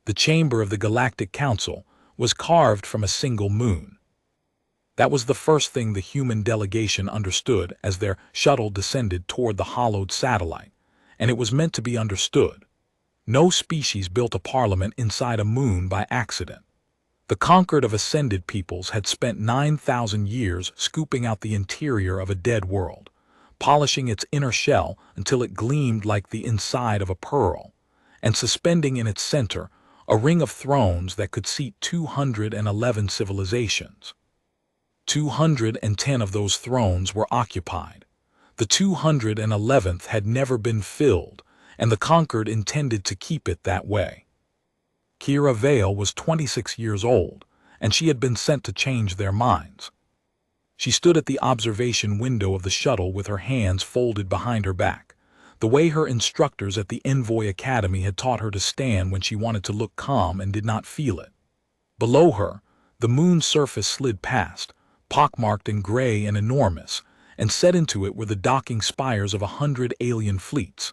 The chamber of the Galactic Council was carved from a single moon. That was the first thing the human delegation understood as their shuttle descended toward the hollowed satellite, and it was meant to be understood. No species built a parliament inside a moon by accident. The conquered of ascended peoples had spent 9,000 years scooping out the interior of a dead world, polishing its inner shell until it gleamed like the inside of a pearl, and suspending in its center a ring of thrones that could seat 211 civilizations. 210 of those thrones were occupied. The 211th had never been filled, and the conquered intended to keep it that way. Kira Vale was 26 years old, and she had been sent to change their minds. She stood at the observation window of the shuttle with her hands folded behind her back, the way her instructors at the Envoy Academy had taught her to stand when she wanted to look calm and did not feel it. Below her, the moon's surface slid past, pockmarked and gray and enormous, and set into it were the docking spires of 100 alien fleets.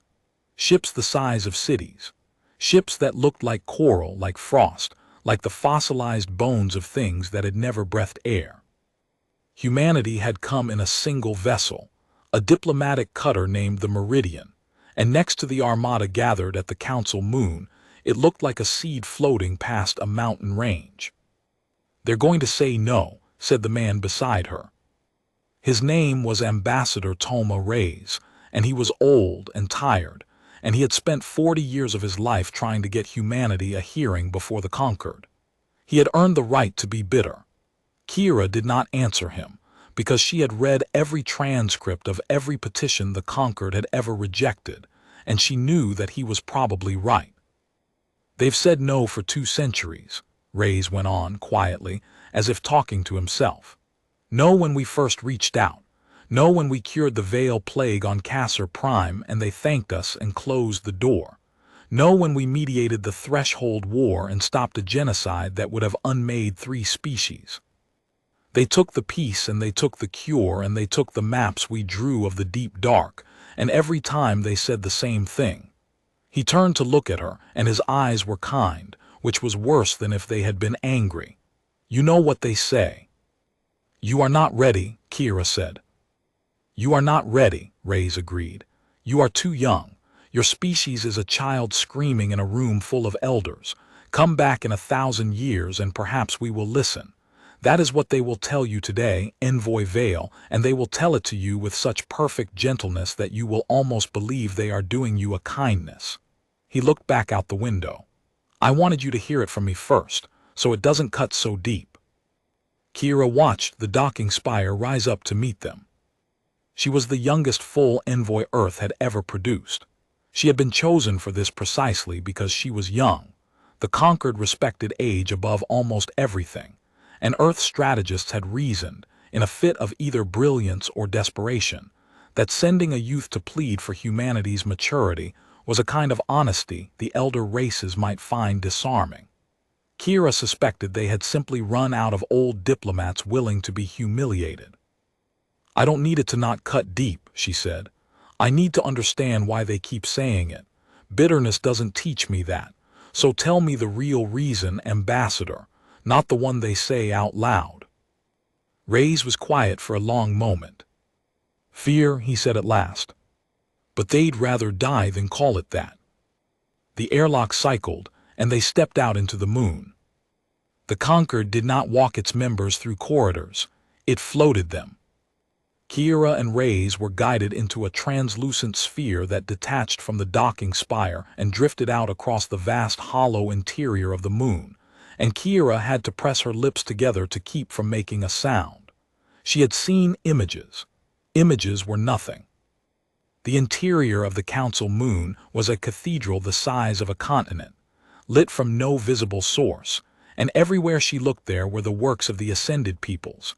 Ships the size of cities. Ships that looked like coral, like frost, like the fossilized bones of things that had never breathed air. Humanity had come in a single vessel, a diplomatic cutter named the Meridian, and next to the armada gathered at the Council moon, it looked like a seed floating past a mountain range. "They're going to say no," said the man beside her. His name was Ambassador Toma Reyes, and he was old and tired, and he had spent 40 years of his life trying to get humanity a hearing before the conquered. He had earned the right to be bitter. Kira did not answer him, because she had read every transcript of every petition the conquered had ever rejected, and she knew that he was probably right. "They've said no for 2 centuries, Reyes went on quietly, as if talking to himself. "No when we first reached out. No when we cured the Veil plague on Kasser Prime and they thanked us and closed the door. No when we mediated the Threshold War and stopped a genocide that would have unmade 3 species. They took the peace and they took the cure and they took the maps we drew of the deep dark, and every time they said the same thing." He turned to look at her, and his eyes were kind, which was worse than if they had been angry. "You know what they say." "You are not ready," Kira said. "You are not ready," Reyes agreed. "You are too young. Your species is a child screaming in a room full of elders. Come back in 1,000 years and perhaps we will listen. That is what they will tell you today, Envoy Vale, and they will tell it to you with such perfect gentleness that you will almost believe they are doing you a kindness." He looked back out the window. "I wanted you to hear it from me first, so it doesn't cut so deep." Kira watched the docking spire rise up to meet them. She was the youngest full envoy Earth had ever produced. She had been chosen for this precisely because she was young. The conquered respected age above almost everything, and Earth strategists had reasoned, in a fit of either brilliance or desperation, that sending a youth to plead for humanity's maturity was a kind of honesty the elder races might find disarming. Kira suspected they had simply run out of old diplomats willing to be humiliated. "I don't need it to not cut deep," she said. "I need to understand why they keep saying it. Bitterness doesn't teach me that. So tell me the real reason, Ambassador, not the one they say out loud." Reyes was quiet for a long moment. "Fear," he said at last. "But they'd rather die than call it that." The airlock cycled, and they stepped out into the moon. The conquered did not walk its members through corridors. It floated them. Kira and Reyes were guided into a translucent sphere that detached from the docking spire and drifted out across the vast hollow interior of the moon, and Kira had to press her lips together to keep from making a sound. She had seen images. Images were nothing. The interior of the Council moon was a cathedral the size of a continent, lit from no visible source, and everywhere she looked there were the works of the ascended peoples.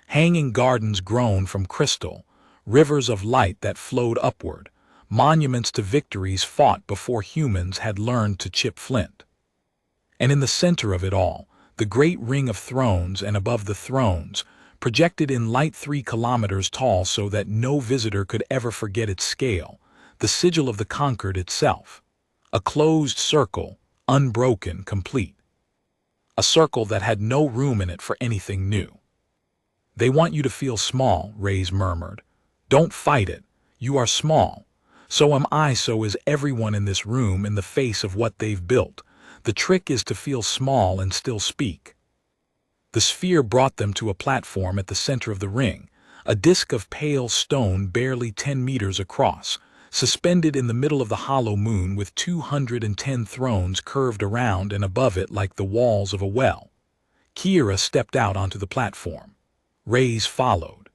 Hanging gardens grown from crystal, rivers of light that flowed upward, monuments to victories fought before humans had learned to chip flint. And in the center of it all, the great ring of thrones, and above the thrones, projected in light 3 kilometers tall so that no visitor could ever forget its scale, the sigil of the conquered itself. A closed circle, unbroken, complete. A circle that had no room in it for anything new. They want you to feel small, Reyes murmured. Don't fight it. You are small. So am I, so is everyone in this room in the face of what they've built. The trick is to feel small and still speak. The sphere brought them to a platform at the center of the ring, a disk of pale stone barely 10 meters across, suspended in the middle of the hollow moon with 210 thrones curved around and above it like the walls of a well. Kira stepped out onto the platform. Reyes followed.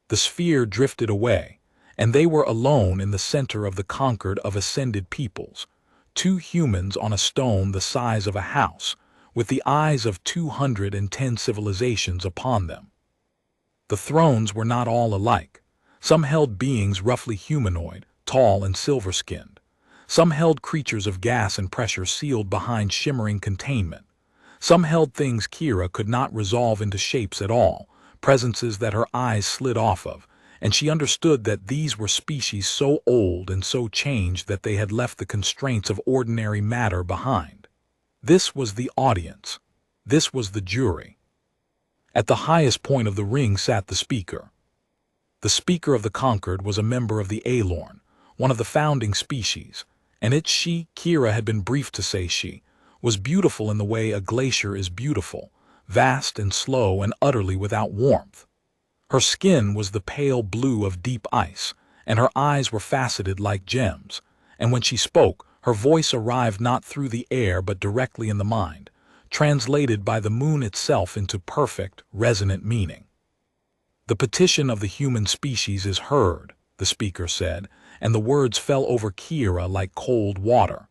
The sphere drifted away, and they were alone in the center of the conquered of ascended peoples, 2 humans on a stone the size of a house, with the eyes of 210 civilizations upon them. The thrones were not all alike. Some held beings roughly humanoid, tall and silver-skinned. Some held creatures of gas and pressure sealed behind shimmering containment. Some held things Kira could not resolve into shapes at all, presences that her eyes slid off of, and she understood that these were species so old and so changed that they had left the constraints of ordinary matter behind. This was the audience. This was the jury. At the highest point of the ring sat the speaker. The speaker of the conquered was a member of the Alorn, one of the founding species, and its she, Kira had been briefed to say she, was beautiful in the way a glacier is beautiful, vast and slow and utterly without warmth. Her skin was the pale blue of deep ice, and her eyes were faceted like gems, and when she spoke, her voice arrived not through the air but directly in the mind, translated by the moon itself into perfect, resonant meaning. The petition of the human species is heard, the speaker said, and the words fell over Kira like cold water.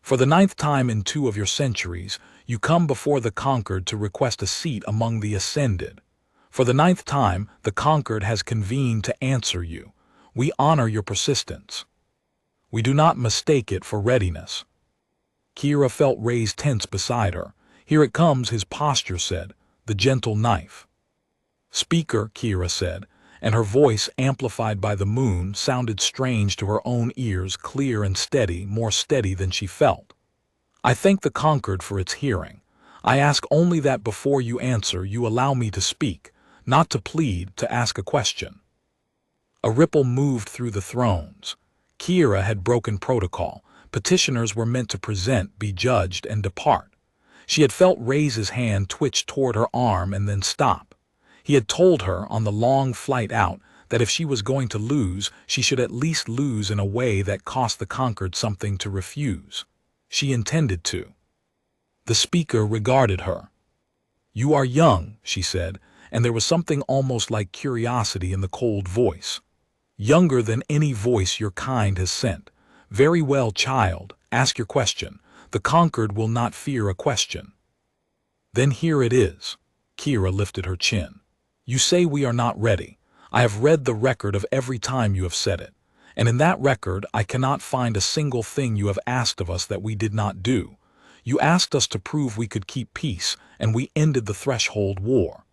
For the 9th time in 2 of your centuries, you come before the conquered to request a seat among the ascended. For the 9th time, the conquered has convened to answer you. We honor your persistence. We do not mistake it for readiness. Kira felt Reyes tense beside her. Here it comes, his posture said, the gentle knife. Speaker, Kira said, and her voice, amplified by the moon, sounded strange to her own ears, clear and steady, more steady than she felt. I thank the conquered for its hearing. I ask only that before you answer, you allow me to speak, not to plead, to ask a question. A ripple moved through the thrones. Kira had broken protocol. Petitioners were meant to present, be judged, and depart. She had felt Reyes' hand twitch toward her arm and then stop. He had told her, on the long flight out, that if she was going to lose, she should at least lose in a way that cost the conquered something to refuse. She intended to. The speaker regarded her. You are young, she said, and there was something almost like curiosity in the cold voice. Younger than any voice your kind has sent. Very well, child, ask your question. The conquered will not fear a question. Then here it is. Kira lifted her chin. You say we are not ready. I have read the record of every time you have said it, and in that record I cannot find a single thing you have asked of us that we did not do. You asked us to prove we could keep peace, and we ended the threshold war.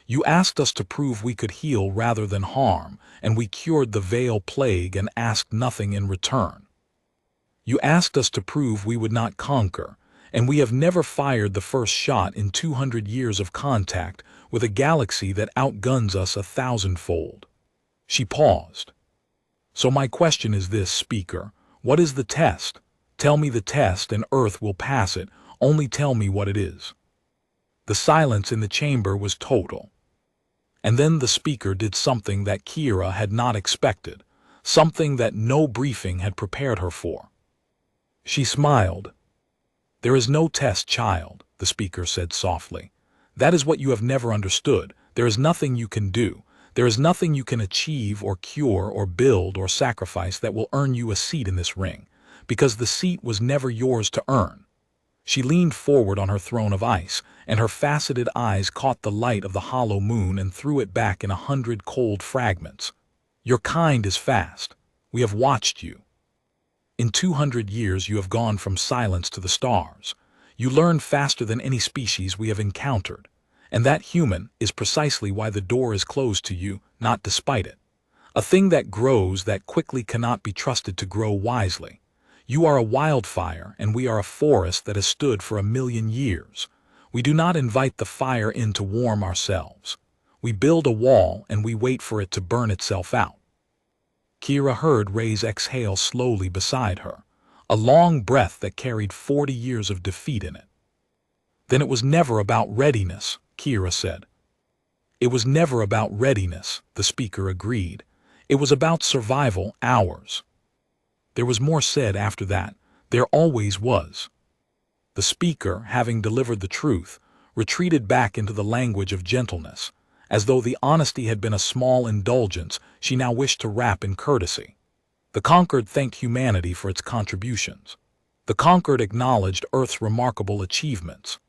You asked us to prove we could heal rather than harm, and we cured the Veil plague and asked nothing in return. You asked us to prove we would not conquer, and we have never fired the first shot in 200 years of contact with a galaxy that outguns us 1,000-fold. She paused. So my question is this, speaker. What is the test? Tell me the test and Earth will pass it. Only tell me what it is. The silence in the chamber was total. And then the speaker did something that Kira had not expected, something that no briefing had prepared her for. She smiled. There is no test, child, the speaker said softly. That is what you have never understood. There is nothing you can do. There is nothing you can achieve or cure or build or sacrifice that will earn you a seat in this ring, because the seat was never yours to earn. She leaned forward on her throne of ice, and her faceted eyes caught the light of the hollow moon and threw it back in 100 cold fragments. Your kind is fast. We have watched you. In 200 years you have gone from silence to the stars. You learn faster than any species we have encountered. And that human is precisely why the door is closed to you, not despite it. A thing that grows that quickly cannot be trusted to grow wisely. You are a wildfire, and we are a forest that has stood for 1,000,000 years. We do not invite the fire in to warm ourselves. We build a wall, and we wait for it to burn itself out. Kira heard Ray's exhale slowly beside her, a long breath that carried 40 years of defeat in it. Then it was never about readiness, Kira said. It was never about readiness, the speaker agreed. It was about survival, ours. There was more said after that. There always was. The speaker, having delivered the truth, retreated back into the language of gentleness. As though the honesty had been a small indulgence, she now wished to wrap in courtesy. The conquered thanked humanity for its contributions. The conquered acknowledged Earth's remarkable achievements.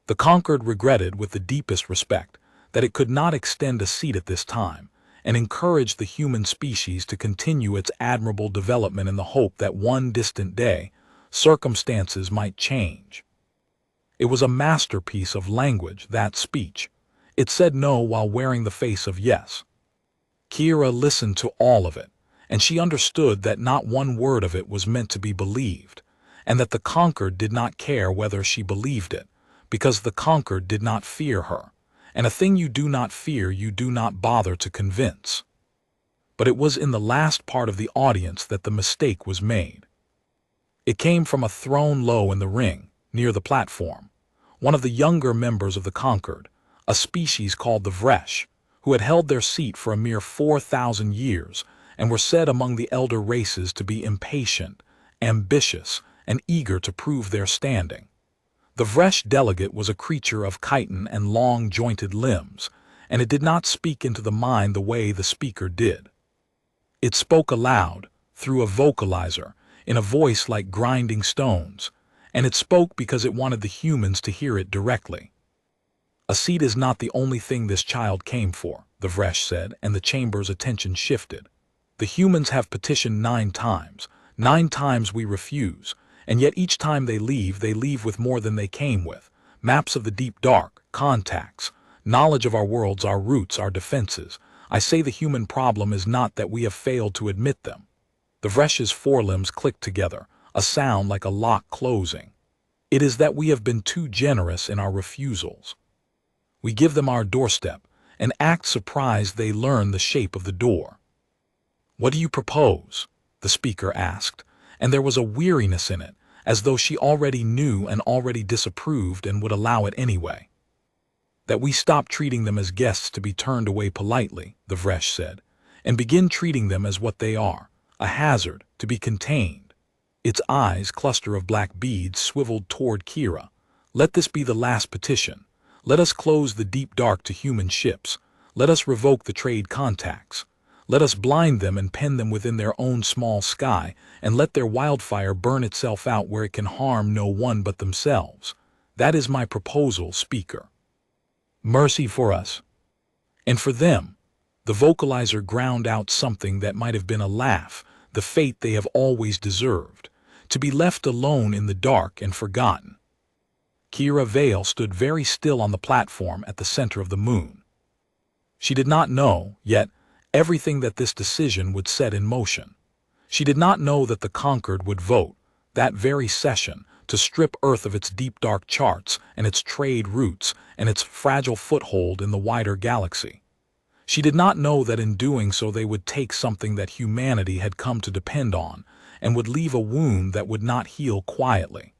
The conquered regretted with the deepest respect that it could not extend a seat at this time, and encouraged the human species to continue its admirable development in the hope that one distant day, circumstances might change. It was a masterpiece of language, that speech. It said no while wearing the face of yes. Kira listened to all of it, and she understood that not one word of it was meant to be believed, and that the conquered did not care whether she believed it, because the conquered did not fear her, and a thing you do not fear you do not bother to convince. But it was in the last part of the audience that the mistake was made. It came from a throne low in the ring, near the platform. One of the younger members of the conquered, a species called the Vresh, who had held their seat for a mere 4,000 years and were said among the elder races to be impatient, ambitious, and eager to prove their standing. The Vresh delegate was a creature of chitin and long jointed limbs, and it did not speak into the mind the way the speaker did. It spoke aloud, through a vocalizer, in a voice like grinding stones, and it spoke because it wanted the humans to hear it directly. A seat is not the only thing this child came for, the Vresh said, and the chamber's attention shifted. The humans have petitioned 9 times. 9 times we refuse, and yet each time they leave with more than they came with. Maps of the deep dark, contacts, knowledge of our worlds, our roots, our defenses. I say the human problem is not that we have failed to admit them. The Vresh's forelimbs clicked together, a sound like a lock closing. It is that we have been too generous in our refusals. We give them our doorstep, and act surprised they learn the shape of the door. What do you propose? The speaker asked, and there was a weariness in it, as though she already knew and already disapproved and would allow it anyway. That we stop treating them as guests to be turned away politely, the Vresh said, and begin treating them as what they are, a hazard to be contained. Its eyes, cluster of black beads, swiveled toward Kira. Let this be the last petition. Let us close the deep dark to human ships. Let us revoke the trade contacts. Let us blind them and pen them within their own small sky, and let their wildfire burn itself out where it can harm no one but themselves. That is my proposal, speaker. Mercy for us. And for them. The vocalizer ground out something that might have been a laugh, the fate they have always deserved, to be left alone in the dark and forgotten. Kira Vale stood very still on the platform at the center of the moon. She did not know, yet, everything that this decision would set in motion. She did not know that the conquered would vote, that very session, to strip Earth of its deep dark charts and its trade routes and its fragile foothold in the wider galaxy. She did not know that in doing so they would take something that humanity had come to depend on and would leave a wound that would not heal quietly.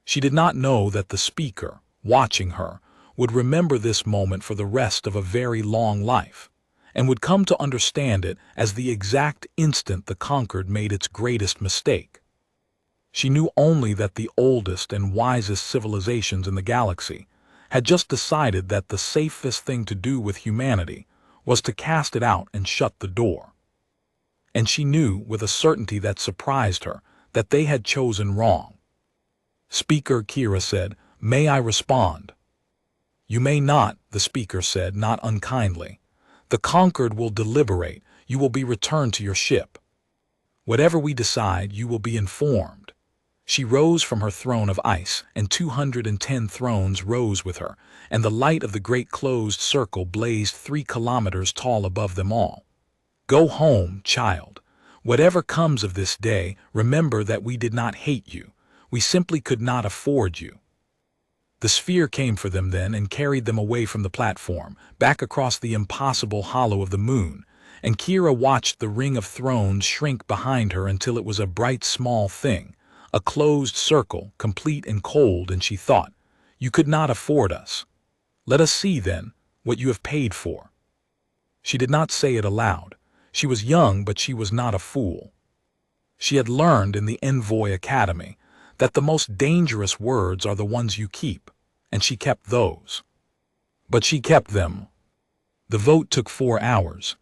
She did not know that the speaker, watching her, would remember this moment for the rest of a very long life, and would come to understand it as the exact instant the conquered made its greatest mistake. She knew only that the oldest and wisest civilizations in the galaxy had just decided that the safest thing to do with humanity was to cast it out and shut the door. And she knew, with a certainty that surprised her, that they had chosen wrong. Speaker, Kira said, may I respond? You may not, the speaker said, not unkindly. The conquered will deliberate. You will be returned to your ship. Whatever we decide, you will be informed. She rose from her throne of ice, and 210 thrones rose with her, and the light of the great closed circle blazed 3 kilometers tall above them all. Go home, child. Whatever comes of this day, remember that we did not hate you. We simply could not afford you. The sphere came for them then and carried them away from the platform, back across the impossible hollow of the moon, and Kira watched the ring of thrones shrink behind her until it was a bright small thing, a closed circle, complete and cold, and she thought, "You could not afford us. Let us see, then, what you have paid for." She did not say it aloud. She was young, but she was not a fool. She had learned in the Envoy Academy that the most dangerous words are the ones you keep, and she kept those. But she kept them. The vote took 4 hours.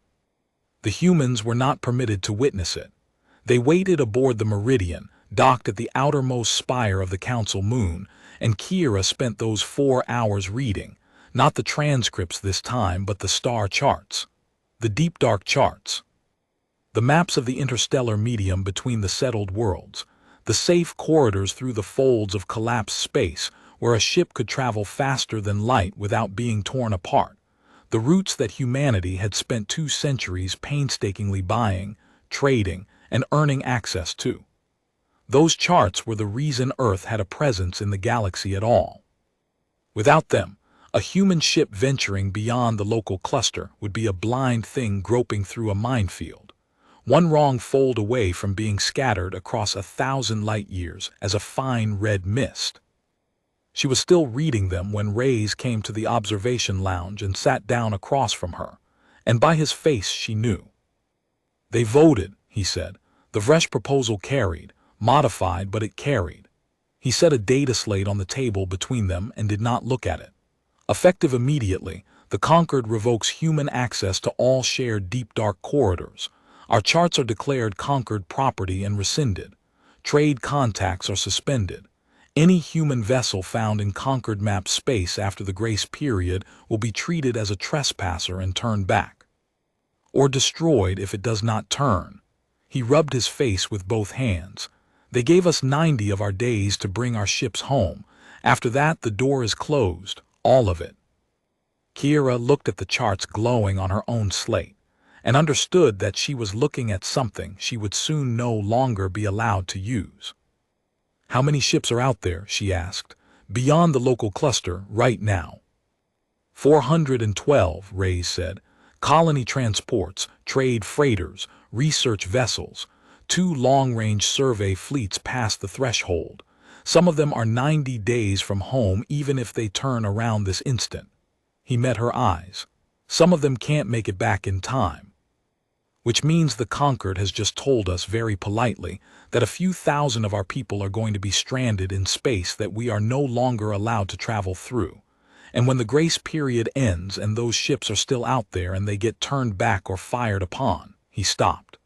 The humans were not permitted to witness it. They waited aboard the Meridian, docked at the outermost spire of the Council moon, and Kira spent those 4 hours reading, not the transcripts this time, but the star charts, the deep dark charts, the maps of the interstellar medium between the settled worlds, the safe corridors through the folds of collapsed space where a ship could travel faster than light without being torn apart, the routes that humanity had spent 2 centuries painstakingly buying, trading, and earning access to. Those charts were the reason Earth had a presence in the galaxy at all. Without them, a human ship venturing beyond the local cluster would be a blind thing groping through a minefield, one wrong fold away from being scattered across 1,000 light-years as a fine red mist. She was still reading them when Reyes came to the observation lounge and sat down across from her, and by his face she knew. "They voted," he said. "The Vresh proposal carried, modified, but it carried." He set a data slate on the table between them and did not look at it. Effective immediately, the Conquered revokes human access to all shared deep dark corridors. Our charts are declared Conquered property and rescinded. Trade contacts are suspended. Any human vessel found in Conquered map space after the grace period will be treated as a trespasser and turned back. Or destroyed if it does not turn. He rubbed his face with both hands. "They gave us 90 of our days to bring our ships home. After that, the door is closed, all of it." Kira looked at the charts glowing on her own slate, and understood that she was looking at something she would soon no longer be allowed to use. "How many ships are out there?" she asked, "beyond the local cluster right now?" 412, Reyes said. "Colony transports, trade freighters, research vessels. 2 long-range survey fleets pass the threshold. Some of them are 90 days from home even if they turn around this instant." He met her eyes. "Some of them can't make it back in time. Which means the Conquered has just told us very politely that a few thousand of our people are going to be stranded in space that we are no longer allowed to travel through. And when the grace period ends and those ships are still out there and they get turned back or fired upon," he stopped.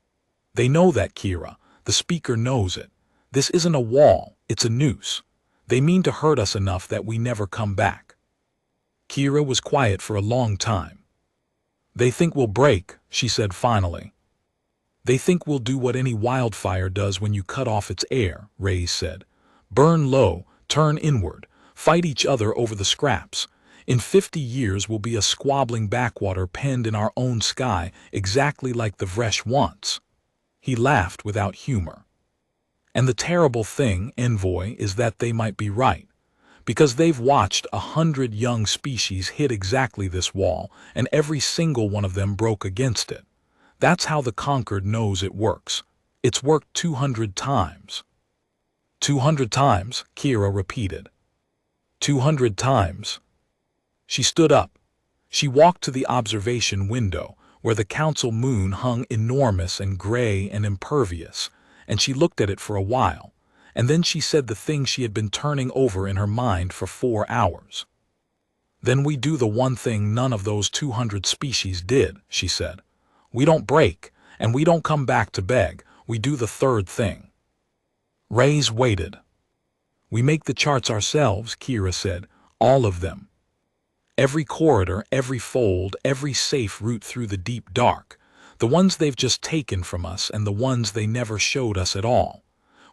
"They know that, Kira. The speaker knows it. This isn't a wall, it's a noose. They mean to hurt us enough that we never come back." Kira was quiet for a long time. "They think we'll break," she said finally. "They think we'll do what any wildfire does when you cut off its air," Reyes said. "Burn low, turn inward, fight each other over the scraps. In 50 years we'll be a squabbling backwater penned in our own sky, exactly like the Vresh wants." He laughed without humor. "And the terrible thing, Envoy, is that they might be right. Because they've watched 100 young species hit exactly this wall, and every single one of them broke against it. That's how the Conquered knows it works. It's worked 200 times. 200 times, Kira repeated. 200 times. She stood up. She walked to the observation window, where the Council moon hung enormous and gray and impervious, and she looked at it for a while. And then she said the thing she had been turning over in her mind for 4 hours. "Then we do the one thing none of those 200 species did," she said. "We don't break, and we don't come back to beg. We do the third thing." Reyes waited. "We make the charts ourselves," Kira said. "All of them. Every corridor, every fold, every safe route through the deep dark. The ones they've just taken from us and the ones they never showed us at all.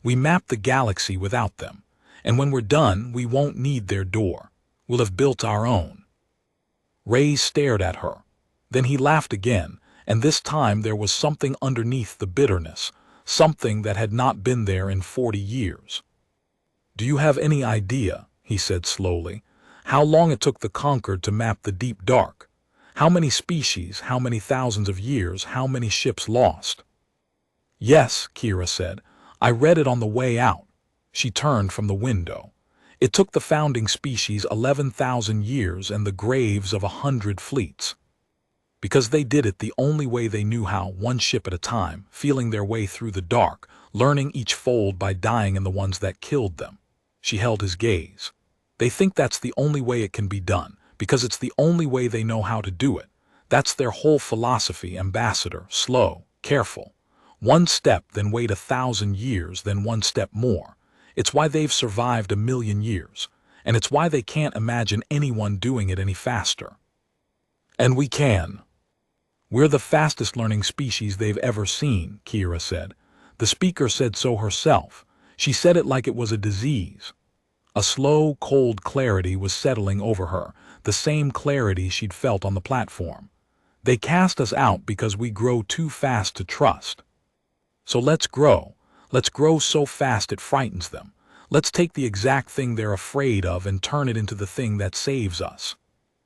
We map the galaxy without them, and when we're done, we won't need their door. We'll have built our own." Reyes stared at her. Then he laughed again, And this time there was something underneath the bitterness, something that had not been there in 40 years. "Do you have any idea," he said slowly, "how long it took the Conquered to map the deep dark? How many species, how many thousands of years, how many ships lost?" "Yes," Kira said. "I read it on the way out." She turned from the window. "It took the founding species 11,000 years and the graves of 100 fleets. Because they did it the only way they knew how, one ship at a time, feeling their way through the dark, learning each fold by dying in the ones that killed them." She held his gaze. "They think that's the only way it can be done, because it's the only way they know how to do it. That's their whole philosophy, Ambassador. Slow, careful. One step, then wait 1,000 years, then one step more. It's why they've survived 1,000,000 years, and it's why they can't imagine anyone doing it any faster. And we can. We're the fastest learning species they've ever seen," Kira said. The speaker said so herself. She said it like it was a disease. A slow, cold clarity was settling over her, the same clarity she'd felt on the platform. "They cast us out because we grow too fast to trust. So let's grow. Let's grow so fast it frightens them. Let's take the exact thing they're afraid of and turn it into the thing that saves us."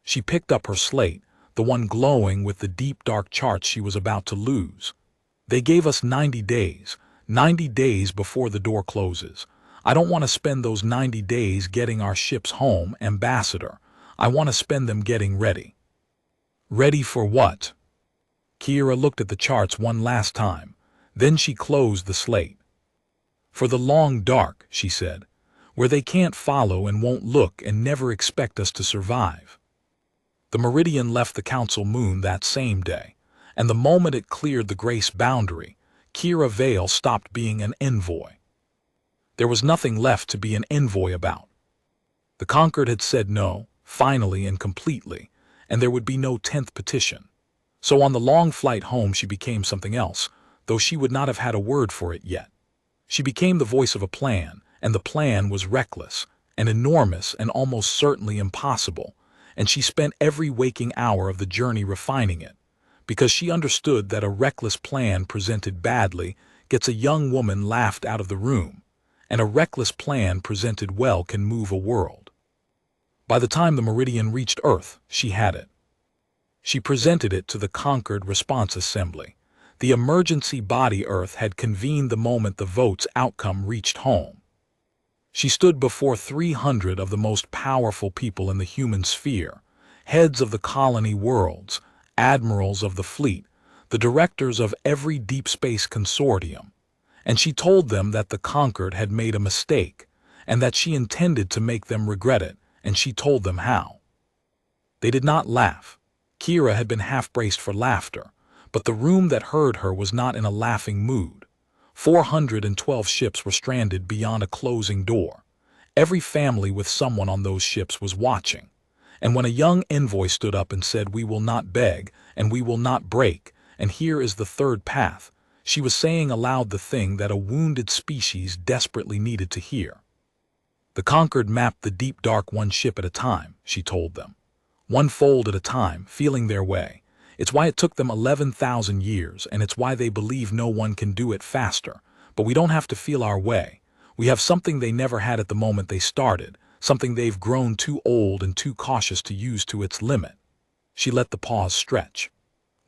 She picked up her slate, the one glowing with the deep dark charts she was about to lose. "They gave us 90 days. 90 days before the door closes. I don't want to spend those 90 days getting our ships home, Ambassador. I want to spend them getting ready." "Ready for what?" Kira looked at the charts one last time. Then she closed the slate. "For the long dark," she said, "where they can't follow and won't look and never expect us to survive." The Meridian left the Council moon that same day, and the moment it cleared the Grace boundary, Kira Vale stopped being an envoy. There was nothing left to be an envoy about. The Conquered had said no, finally and completely, and there would be no 10th petition. So on the long flight home she became something else, though she would not have had a word for it yet. She became the voice of a plan, and the plan was reckless, and enormous, and almost certainly impossible, and she spent every waking hour of the journey refining it, because she understood that a reckless plan presented badly gets a young woman laughed out of the room, and a reckless plan presented well can move a world. By the time the Meridian reached Earth, she had it. She presented it to the Conquered Response Assembly. The emergency body Earth had convened the moment the vote's outcome reached home. She stood before 300 of the most powerful people in the human sphere, heads of the colony worlds, admirals of the fleet, the directors of every deep space consortium, and she told them that the Conquered had made a mistake, and that she intended to make them regret it, and she told them how. They did not laugh. Kira had been half-braced for laughter, but the room that heard her was not in a laughing mood. 412 ships were stranded beyond a closing door. Every family with someone on those ships was watching. And when a young envoy stood up and said, "We will not beg, and we will not break, and here is the third path," she was saying aloud the thing that a wounded species desperately needed to hear. The Conquered mapped the deep dark one ship at a time, she told them. One fold at a time, feeling their way. It's why it took them 11,000 years, and it's why they believe no one can do it faster. But we don't have to feel our way. We have something they never had at the moment they started, something they've grown too old and too cautious to use to its limit. She let the pause stretch.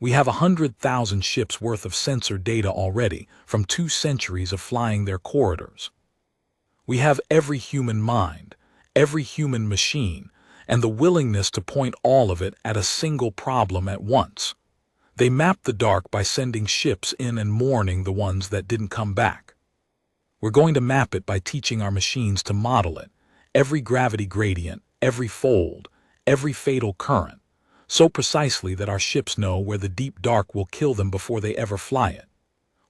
We have 100,000 ships worth of sensor data already, from 2 centuries of flying their corridors. We have every human mind, every human machine, and the willingness to point all of it at a single problem at once. They mapped the dark by sending ships in and mourning the ones that didn't come back. We're going to map it by teaching our machines to model it, every gravity gradient, every fold, every fatal current, so precisely that our ships know where the deep dark will kill them before they ever fly it.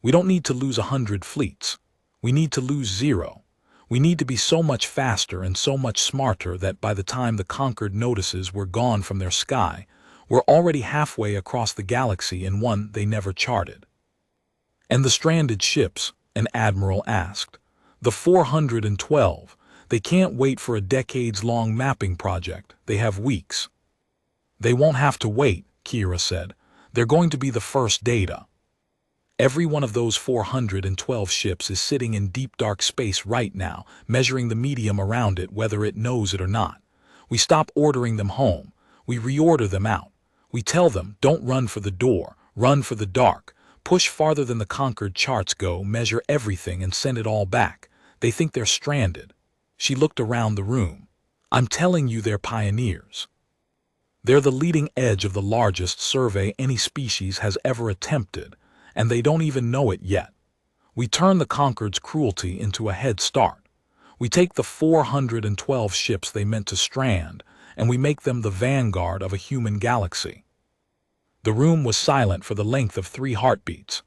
We don't need to lose 100 fleets. We need to lose 0. We need to be so much faster and so much smarter that by the time the Conquered notices we're gone from their sky, we're already halfway across the galaxy in one they never charted. And the stranded ships, an admiral asked. The 412, they can't wait for a decades-long mapping project. They have weeks. They won't have to wait, Kira said. They're going to be the first data. Every one of those 412 ships is sitting in deep dark space right now, measuring the medium around it whether it knows it or not. We stop ordering them home. We reorder them out. We tell them, don't run for the door, run for the dark. Push farther than the conquered charts go, measure everything and send it all back. They think they're stranded. She looked around the room. I'm telling you, they're pioneers. They're the leading edge of the largest survey any species has ever attempted, and they don't even know it yet. We turn the conquered's cruelty into a head start. We take the 412 ships they meant to strand, and we make them the vanguard of a human galaxy. The room was silent for the length of 3 heartbeats.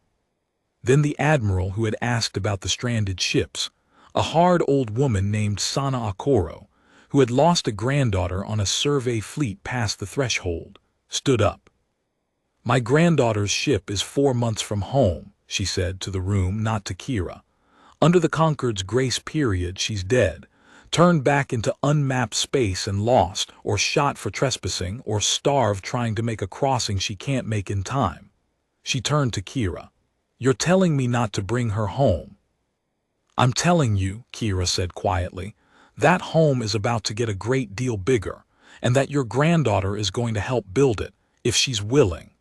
Then the admiral who had asked about the stranded ships, a hard old woman named Sana Akoro, who had lost a granddaughter on a survey fleet past the threshold, stood up. My granddaughter's ship is 4 months from home, she said to the room, not to Kira. Under the Conquered's grace period, she's dead, turned back into unmapped space and lost, or shot for trespassing, or starved trying to make a crossing she can't make in time. She turned to Kira. You're telling me not to bring her home? I'm telling you, Kira said quietly, that home is about to get a great deal bigger, and that your granddaughter is going to help build it, if she's willing.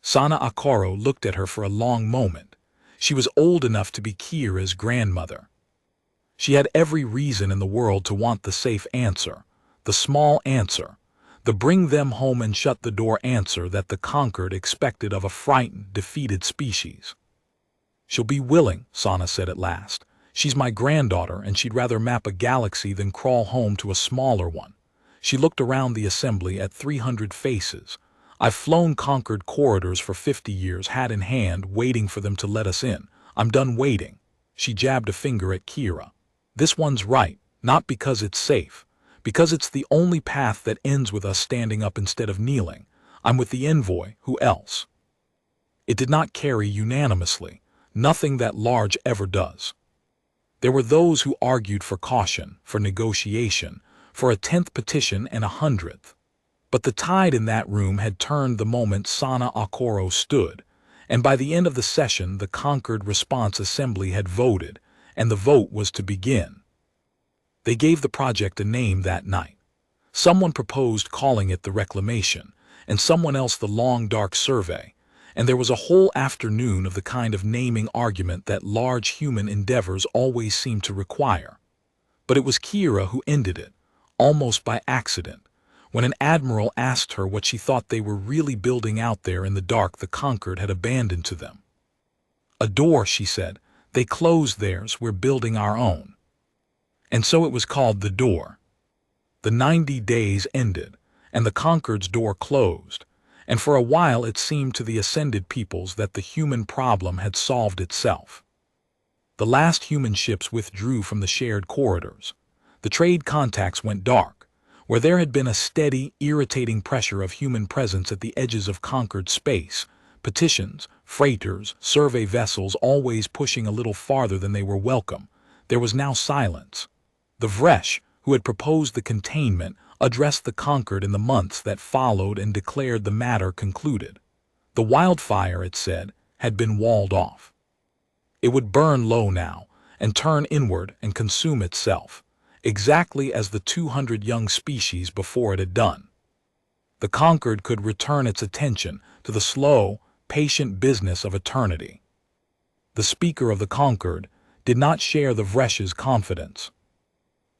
Sana Akoro looked at her for a long moment. She was old enough to be Kira's grandmother. She had every reason in the world to want the safe answer, the small answer, the bring them home and shut the door answer that the conquered expected of a frightened, defeated species. She'll be willing, Sana said at last. She's my granddaughter, and she'd rather map a galaxy than crawl home to a smaller one. She looked around the assembly at 300 faces. I've flown conquered corridors for 50 years, hat in hand, waiting for them to let us in. I'm done waiting. She jabbed a finger at Kira. This one's right, not because it's safe, because it's the only path that ends with us standing up instead of kneeling. I'm with the envoy, who else? It did not carry unanimously, nothing that large ever does. There were those who argued for caution, for negotiation, for a 10th petition and a 100th. But the tide in that room had turned the moment Sana Akoro stood, and by the end of the session the Conquered Response Assembly had voted, and the vote was to begin. They gave the project a name that night. Someone proposed calling it the Reclamation, and someone else the Long Dark Survey, and there was a whole afternoon of the kind of naming argument that large human endeavors always seem to require. But it was Kira who ended it, almost by accident, when an admiral asked her what she thought they were really building out there in the dark the Conquered had abandoned to them. A door, she said. They closed theirs, we're building our own. And so it was called the door. The 90 days ended, and the Conquered's door closed, and for a while it seemed to the ascended peoples that the human problem had solved itself. The last human ships withdrew from the shared corridors. The trade contacts went dark, where there had been a steady, irritating pressure of human presence at the edges of conquered space, petitions, freighters, survey vessels always pushing a little farther than they were welcome. There was now silence. The Vresh, who had proposed the containment, addressed the Conquered in the months that followed and declared the matter concluded. The wildfire, it said, had been walled off. It would burn low now, and turn inward and consume itself, exactly as the 200 young species before it had done. The Conquered could return its attention to the slow, patient business of eternity. The speaker of the Conquered did not share the Vresh's confidence.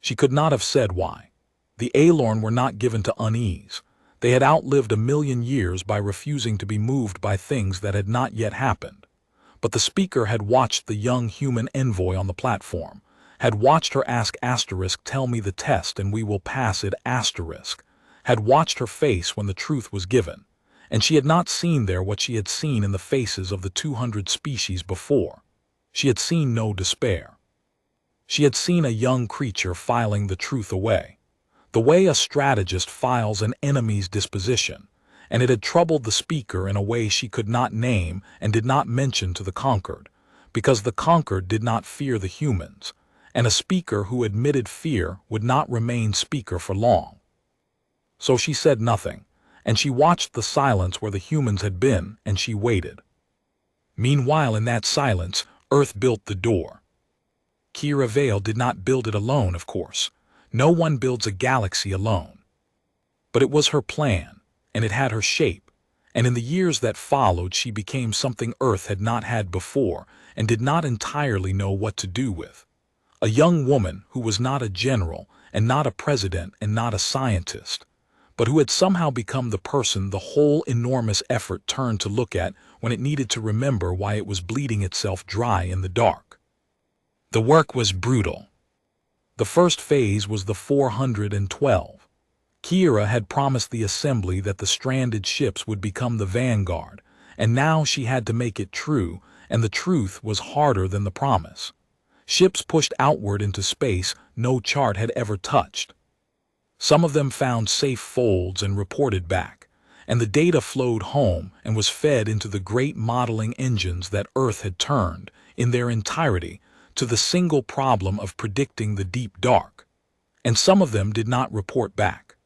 She could not have said why. The Aelorn were not given to unease. They had outlived 1,000,000 years by refusing to be moved by things that had not yet happened. But the speaker had watched the young human envoy on the platform, had watched her ask *, tell me the test and we will pass it *, had watched her face when the truth was given, and she had not seen there what she had seen in the faces of the 200 species before. She had seen no despair. She had seen a young creature filing the truth away, the way a strategist files an enemy's disposition, and it had troubled the speaker in a way she could not name and did not mention to the Conquered, because the Conquered did not fear the humans, and a speaker who admitted fear would not remain speaker for long. So she said nothing, and she watched the silence where the humans had been, and she waited. Meanwhile, in that silence, Earth built the door. Kira Vale did not build it alone, of course. No one builds a galaxy alone. But it was her plan, and it had her shape, and in the years that followed she became something Earth had not had before and did not entirely know what to do with. A young woman who was not a general and not a president and not a scientist, but who had somehow become the person the whole enormous effort turned to look at when it needed to remember why it was bleeding itself dry in the dark. The work was brutal. The first phase was the 412. Kira had promised the assembly that the stranded ships would become the vanguard, and now she had to make it true, and the truth was harder than the promise. Ships pushed outward into space no chart had ever touched. Some of them found safe folds and reported back, and the data flowed home and was fed into the great modeling engines that Earth had turned, in their entirety, to the single problem of predicting the deep dark. And some of them did not report back.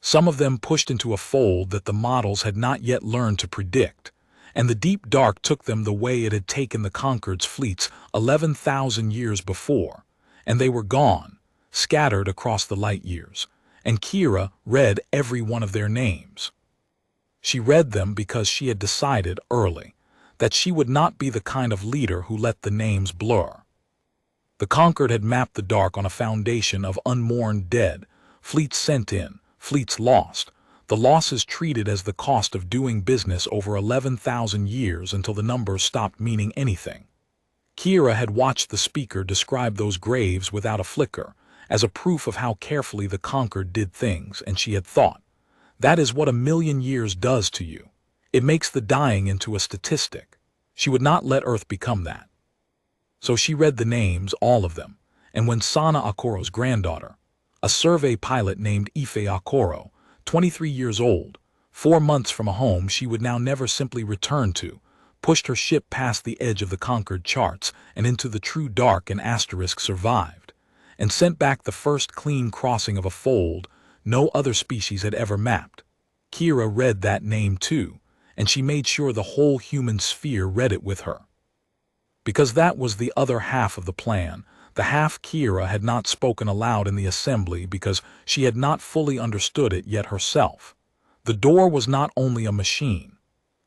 Some of them pushed into a fold that the models had not yet learned to predict, and the deep dark took them the way it had taken the Conquered's fleets 11,000 years before, and they were gone, scattered across the light years, and Kira read every one of their names. She read them because she had decided early that she would not be the kind of leader who let the names blur. The Conquered had mapped the dark on a foundation of unmourned dead, fleets sent in, fleets lost, the losses treated as the cost of doing business over 11,000 years until the numbers stopped meaning anything. Kira had watched the speaker describe those graves without a flicker, as a proof of how carefully the Conquered did things, and she had thought, that is what 1,000,000 years does to you. It makes the dying into a statistic. She would not let Earth become that. So she read the names, all of them, and when Sana Akoro's granddaughter, a survey pilot named Ife Akoro, 23 years old, 4 months from a home she would now never simply return to, pushed her ship past the edge of the Conquered charts and into the true dark, and asterisk survived, and sent back the first clean crossing of a fold no other species had ever mapped. Kira read that name too, and she made sure the whole human sphere read it with her. Because that was the other half of the plan, the half Kira had not spoken aloud in the assembly because she had not fully understood it yet herself. The door was not only a machine,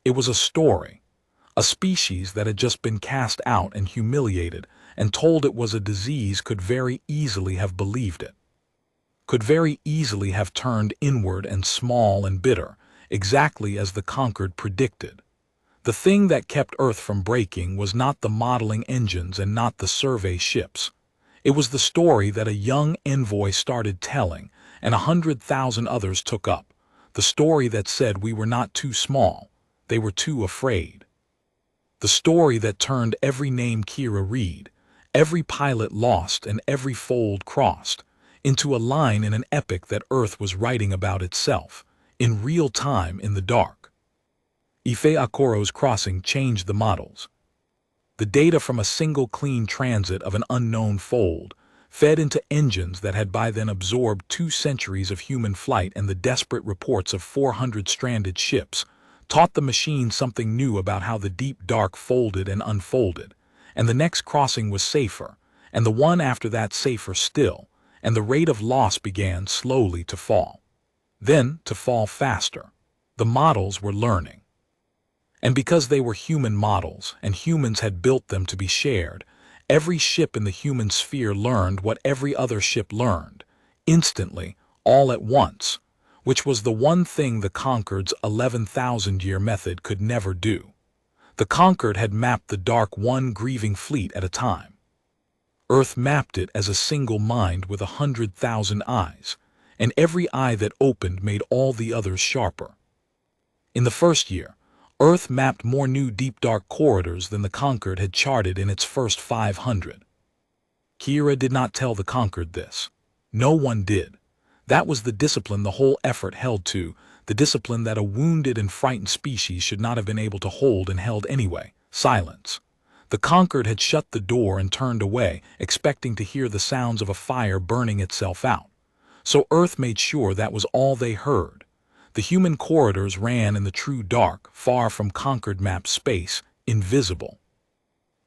it was a story. A species that had just been cast out and humiliated and told it was a disease could very easily have believed it. Could very easily have turned inward and small and bitter, exactly as the Conquered predicted. The thing that kept Earth from breaking was not the modeling engines and not the survey ships. It was the story that a young envoy started telling and 100,000 others took up. The story that said we were not too small, they were too afraid. The story that turned every name Kira read, every pilot lost and every fold crossed, into a line in an epic that Earth was writing about itself, in real time in the dark. Ife Akoro's crossing changed the models. The data from a single clean transit of an unknown fold fed into engines that had by then absorbed 2 centuries of human flight, and the desperate reports of 400 stranded ships taught the machine something new about how the deep dark folded and unfolded, and the next crossing was safer, and the one after that safer still, and the rate of loss began slowly to fall. Then to fall faster. The models were learning. And because they were human models, and humans had built them to be shared, every ship in the human sphere learned what every other ship learned, instantly, all at once, which was the one thing the Conquered's 11,000-year method could never do. The Conquered had mapped the dark one grieving fleet at a time. Earth mapped it as a single mind with 100,000 eyes, and every eye that opened made all the others sharper. In the first year, Earth mapped more new deep dark corridors than the Conquered had charted in its first 500. Kira did not tell the Conquered this. No one did. That was the discipline the whole effort held to, the discipline that a wounded and frightened species should not have been able to hold and held anyway, silence. The Conquered had shut the door and turned away, expecting to hear the sounds of a fire burning itself out. So Earth made sure that was all they heard. The human corridors ran in the true dark, far from conquered map space, invisible.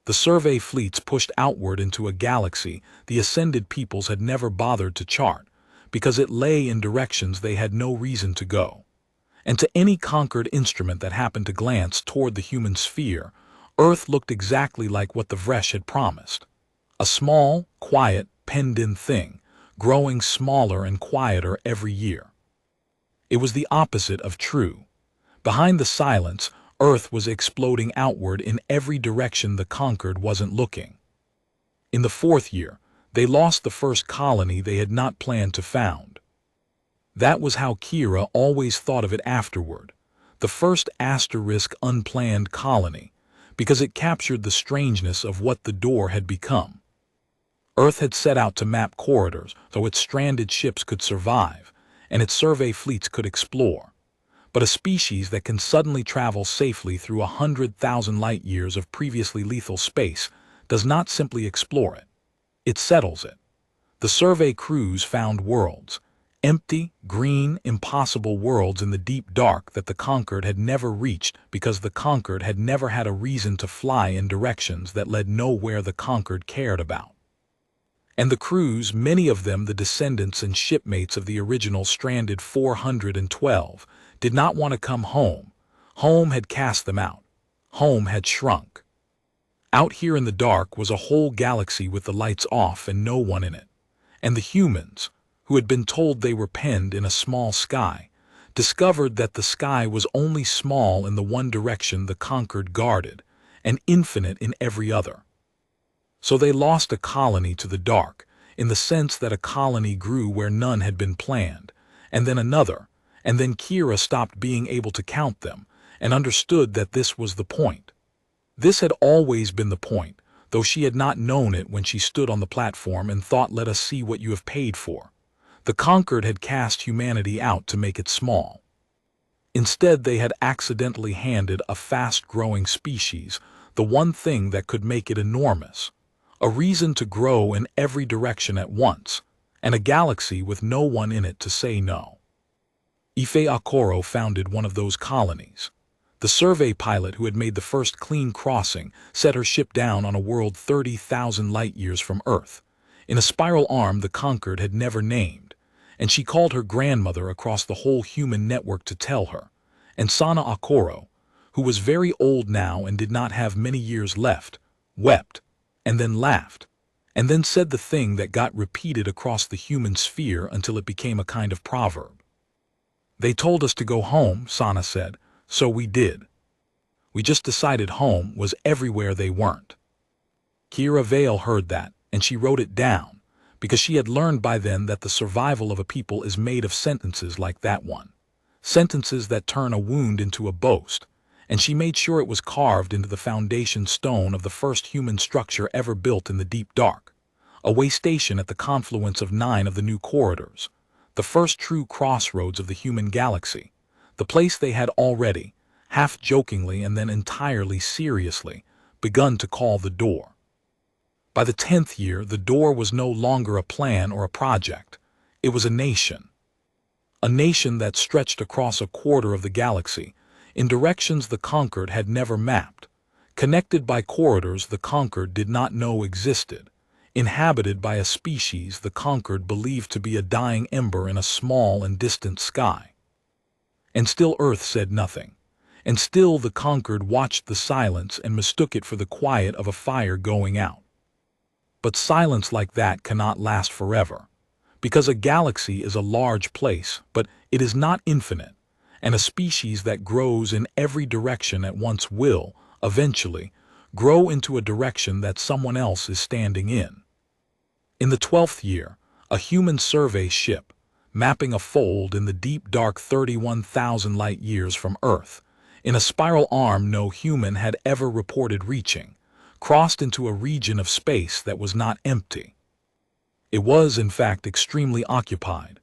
The survey fleets pushed outward into a galaxy the ascended peoples had never bothered to chart, because it lay in directions they had no reason to go. And to any conquered instrument that happened to glance toward the human sphere, Earth looked exactly like what the Vresh had promised. A small, quiet, penned-in thing, growing smaller and quieter every year. It was the opposite of true. Behind the silence, Earth was exploding outward in every direction the conquered wasn't looking. In the 4th year, they lost the first colony they had not planned to found. That was how Kira always thought of it afterward, the first unplanned colony, because it captured the strangeness of what the door had become. Earth had set out to map corridors so its stranded ships could survive, and its survey fleets could explore. But a species that can suddenly travel safely through 100,000 light-years of previously lethal space does not simply explore it. It settles it. The survey crews found worlds, empty, green, impossible worlds in the deep dark that the conquered had never reached because the conquered had never had a reason to fly in directions that led nowhere the conquered cared about. And the crews, many of them the descendants and shipmates of the original stranded 412, did not want to come home. Home had cast them out. Home had shrunk. Out here in the dark was a whole galaxy with the lights off and no one in it. And the humans, who had been told they were penned in a small sky, discovered that the sky was only small in the one direction the conquered guarded, and infinite in every other. So they lost a colony to the dark, in the sense that a colony grew where none had been planned, and then another, and then Kira stopped being able to count them, and understood that this was the point. This had always been the point, though she had not known it when she stood on the platform and thought, "Let us see what you have paid for." The conquered had cast humanity out to make it small. Instead, they had accidentally handed a fast-growing species the one thing that could make it enormous, a reason to grow in every direction at once, and a galaxy with no one in it to say no. HFY founded one of those colonies. The survey pilot who had made the first clean crossing set her ship down on a world 30,000 light-years from Earth, in a spiral arm the conquered had never named, and she called her grandmother across the whole human network to tell her, and Sana Akoro, who was very old now and did not have many years left, wept, and then laughed, and then said the thing that got repeated across the human sphere until it became a kind of proverb. "They told us to go home," Sana said, "so we did. We just decided home was everywhere they weren't." Kira Vale heard that, and she wrote it down, because she had learned by then that the survival of a people is made of sentences like that one, sentences that turn a wound into a boast, and she made sure it was carved into the foundation stone of the first human structure ever built in the deep dark, a way station at the confluence of 9 of the new corridors, the first true crossroads of the human galaxy, the place they had already, half-jokingly and then entirely seriously, begun to call the door. By the 10th year, the door was no longer a plan or a project. It was a nation. A nation that stretched across a quarter of the galaxy, in directions the conquered had never mapped, connected by corridors the conquered did not know existed, inhabited by a species the conquered believed to be a dying ember in a small and distant sky. And still Earth said nothing, and still the conquered watched the silence and mistook it for the quiet of a fire going out. But silence like that cannot last forever, because a galaxy is a large place, but it is not infinite, and a species that grows in every direction at once will, eventually, grow into a direction that someone else is standing in. In the 12th year, a human survey ship, mapping a fold in the deep dark 31,000 light-years from Earth, in a spiral arm no human had ever reported reaching, crossed into a region of space that was not empty. It was, in fact, extremely occupied.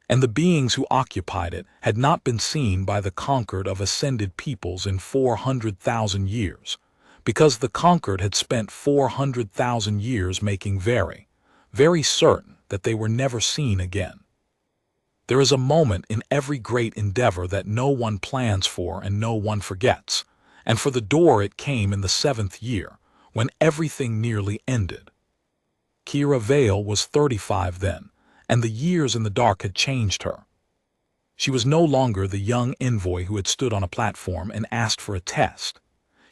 And the beings who occupied it had not been seen by the conquered of ascended peoples in 400,000 years, because the conquered had spent 400,000 years making very, very certain that they were never seen again. There is a moment in every great endeavor that no one plans for and no one forgets, and for the door it came in the 7th year, when everything nearly ended. Kira Vale was 35 then, and the years in the dark had changed her. She was no longer the young envoy who had stood on a platform and asked for a test.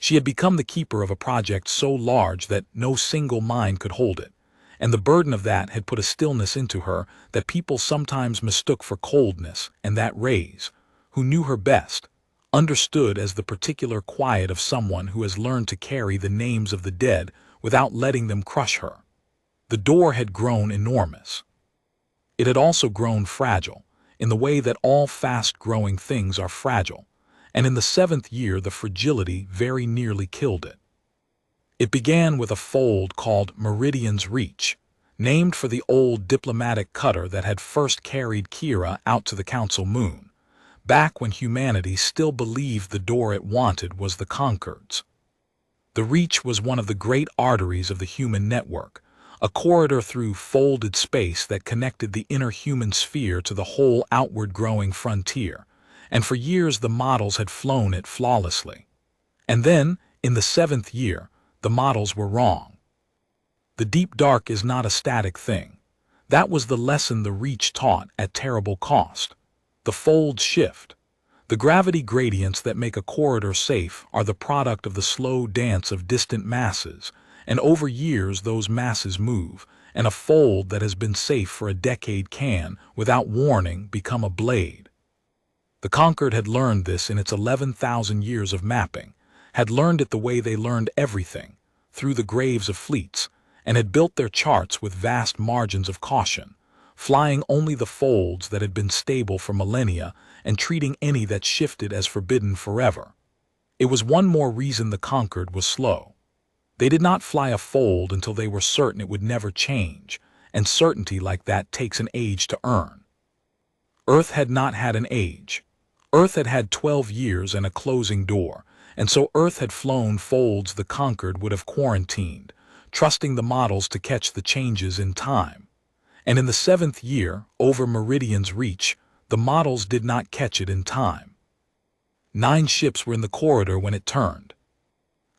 She had become the keeper of a project so large that no single mind could hold it, and the burden of that had put a stillness into her that people sometimes mistook for coldness, and that Rays, who knew her best, understood as the particular quiet of someone who has learned to carry the names of the dead without letting them crush her. The door had grown enormous. It had also grown fragile, in the way that all fast-growing things are fragile, and in the 7th year the fragility very nearly killed it. It began with a fold called Meridian's Reach, named for the old diplomatic cutter that had first carried Kira out to the Council moon, back when humanity still believed the door it wanted was the Concord's. The Reach was one of the great arteries of the human network, a corridor through folded space that connected the inner human sphere to the whole outward-growing frontier, and for years the models had flown it flawlessly. And then, in the 7th year, the models were wrong. The deep dark is not a static thing. That was the lesson the Reach taught at terrible cost. The folds shift. The gravity gradients that make a corridor safe are the product of the slow dance of distant masses, and over years those masses move, and a fold that has been safe for a decade can, without warning, become a blade. The Concord had learned this in its 11,000 years of mapping, had learned it the way they learned everything, through the graves of fleets, and had built their charts with vast margins of caution, flying only the folds that had been stable for millennia and treating any that shifted as forbidden forever. It was one more reason the Concord was slow. They did not fly a fold until they were certain it would never change, and certainty like that takes an age to earn. Earth had not had an age. Earth had had 12 years and a closing door, and so Earth had flown folds the Concord would have quarantined, trusting the models to catch the changes in time. And in the 7th year, over Meridian's Reach, the models did not catch it in time. 9 ships were in the corridor when it turned.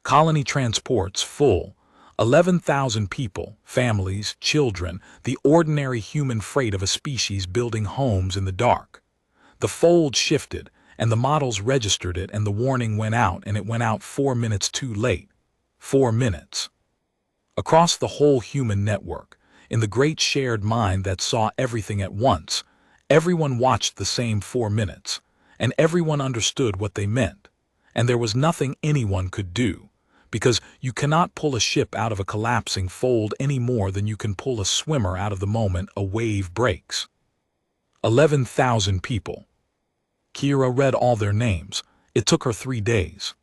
Colony transports full, 11,000 people, families, children, the ordinary human freight of a species building homes in the dark. The fold shifted, and the models registered it, and the warning went out, and it went out 4 minutes too late. 4 minutes. Across the whole human network, in the great shared mind that saw everything at once, everyone watched the same 4 minutes, and everyone understood what they meant, and there was nothing anyone could do, because you cannot pull a ship out of a collapsing fold any more than you can pull a swimmer out of the moment a wave breaks. 11,000 people. Kira read all their names. It took her 3 days.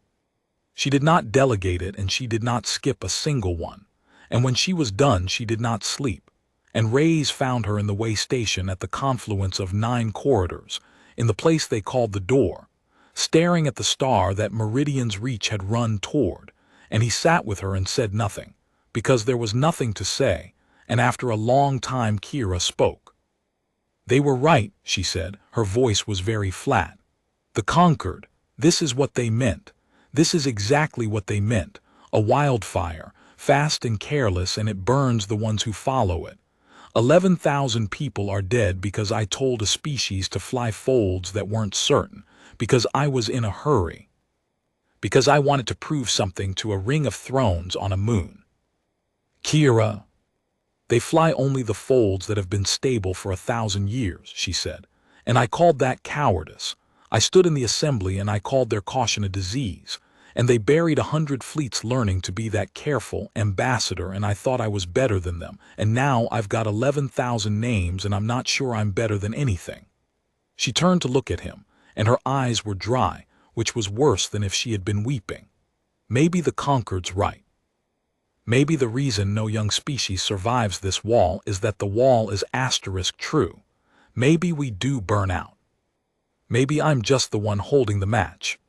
She did not delegate it, and she did not skip a single one, and when she was done she did not sleep, and Rays found her in the way station at the confluence of 9 corridors, in the place they called the door, staring at the star that Meridian's Reach had run toward, and he sat with her and said nothing, because there was nothing to say, and after a long time Kira spoke. "They were right," she said. Her voice was very flat. "The Concord, this is what they meant. This is exactly what they meant. A wildfire, fast and careless, and it burns the ones who follow it. 11,000 people are dead because I told a species to fly folds that weren't certain, because I was in a hurry. Because I wanted to prove something to a ring of thrones on a moon. Kira, they fly only the folds that have been stable for 1,000 years, she said, and I called that cowardice. I stood in the assembly and I called their caution a disease, and they buried 100 fleets learning to be that careful ambassador, and I thought I was better than them, and now I've got 11,000 names and I'm not sure I'm better than anything." She turned to look at him, and her eyes were dry, which was worse than if she had been weeping. Maybe the Concord's right. Maybe the reason no young species survives this wall is that the wall is asterisk true. Maybe we do burn out. Maybe I'm just the one holding the match.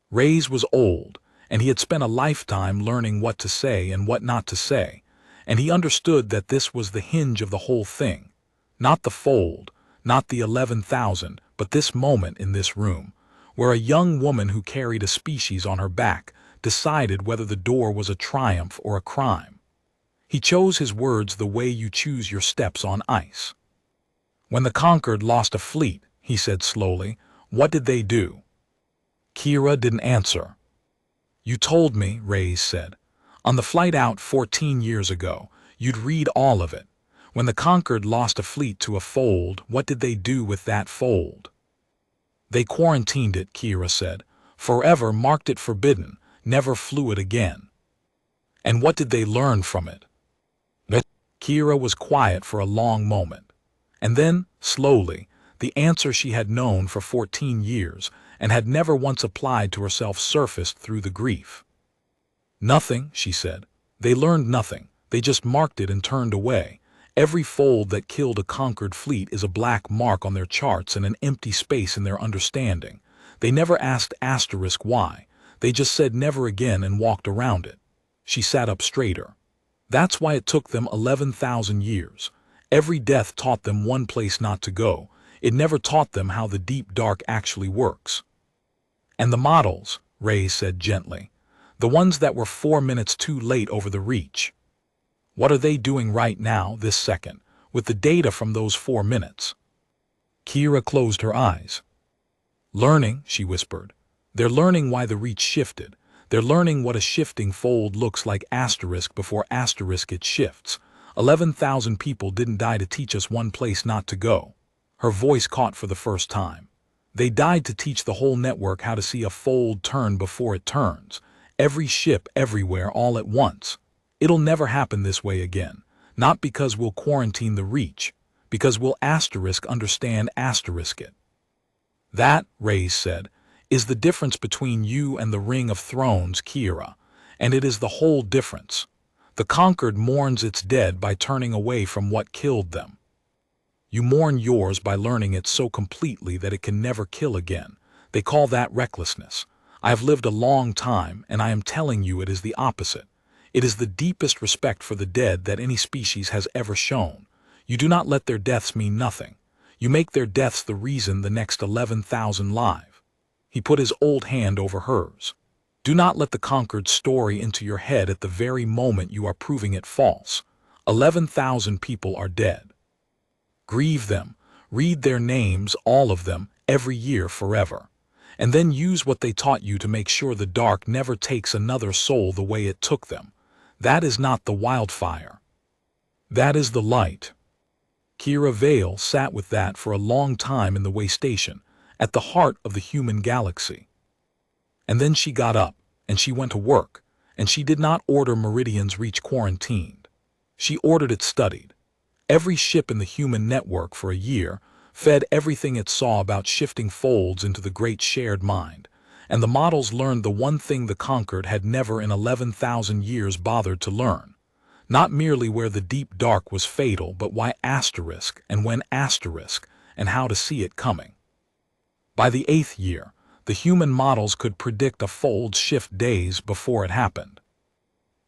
Rays was old, and he had spent a lifetime learning what to say and what not to say, and he understood that this was the hinge of the whole thing. Not the fold, not the 11,000, but this moment in this room, where a young woman who carried a species on her back decided whether the door was a triumph or a crime. He chose his words the way you choose your steps on ice. When the conquered lost a fleet, he said slowly, what did they do? Kira didn't answer. You told me, Reyes said. On the flight out 14 years ago, you'd read all of it. When the conquered lost a fleet to a fold, what did they do with that fold? They quarantined it, Kira said. Forever marked it forbidden, never flew it again. And what did they learn from it? Kira was quiet for a long moment. And then, slowly, the answer she had known for 14 years and had never once applied to herself surfaced through the grief. Nothing, she said. They learned nothing. They just marked it and turned away. Every fold that killed a conquered fleet is a black mark on their charts and an empty space in their understanding. They never asked asterisk why. They just said never again and walked around it. She sat up straighter. That's why it took them 11,000 years. Every death taught them one place not to go. It never taught them how the deep dark actually works. And the models, Reyes said gently. The ones that were 4 minutes too late over the reach. What are they doing right now, this second, with the data from those 4 minutes? Kira closed her eyes. Learning, she whispered. They're learning why the reach shifted. They're learning what a shifting fold looks like asterisk before asterisk it shifts. 11,000 people didn't die to teach us one place not to go. Her voice caught for the first time. They died to teach the whole network how to see a fold turn before it turns. Every ship everywhere all at once. It'll never happen this way again. Not because we'll quarantine the reach. Because we'll asterisk understand asterisk it. That, Reyes said, is the difference between you and the Ring of Thrones, Kira, and it is the whole difference. The conquered mourns its dead by turning away from what killed them. You mourn yours by learning it so completely that it can never kill again. They call that recklessness. I have lived a long time, and I am telling you it is the opposite. It is the deepest respect for the dead that any species has ever shown. You do not let their deaths mean nothing. You make their deaths the reason the next 11,000 live. He put his old hand over hers. Do not let the conquered story into your head at the very moment you are proving it false. 11,000 people are dead. Grieve them. Read their names, all of them, every year forever. And then use what they taught you to make sure the dark never takes another soul the way it took them. That is not the wildfire. That is the light. Kira Vale sat with that for a long time in the way station, at the heart of the human galaxy. And then she got up, and she went to work, and she did not order Meridian's reach quarantined. She ordered it studied. Every ship in the human network for a year fed everything it saw about shifting folds into the great shared mind, and the models learned the one thing the conquered had never in 11,000 years bothered to learn. Not merely where the deep dark was fatal, but why asterisk and when asterisk, and how to see it coming. By the 8th year, the human models could predict a fold's shift days before it happened.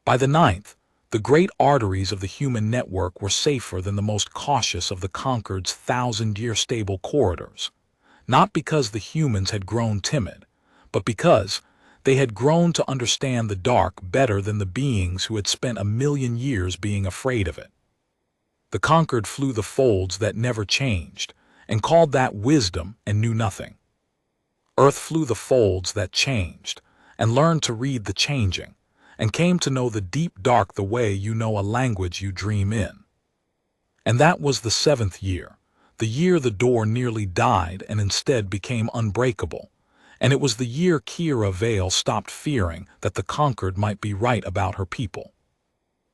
By the 9th, the great arteries of the human network were safer than the most cautious of the conquered's 1,000-year stable corridors. Not because the humans had grown timid, but because they had grown to understand the dark better than the beings who had spent 1,000,000 years being afraid of it. The conquered flew the folds that never changed, and called that wisdom and knew nothing. Earth flew the folds that changed, and learned to read the changing, and came to know the deep dark the way you know a language you dream in. And that was the 7th year, the year the door nearly died and instead became unbreakable, and it was the year Kira Vale stopped fearing that the conquered might be right about her people.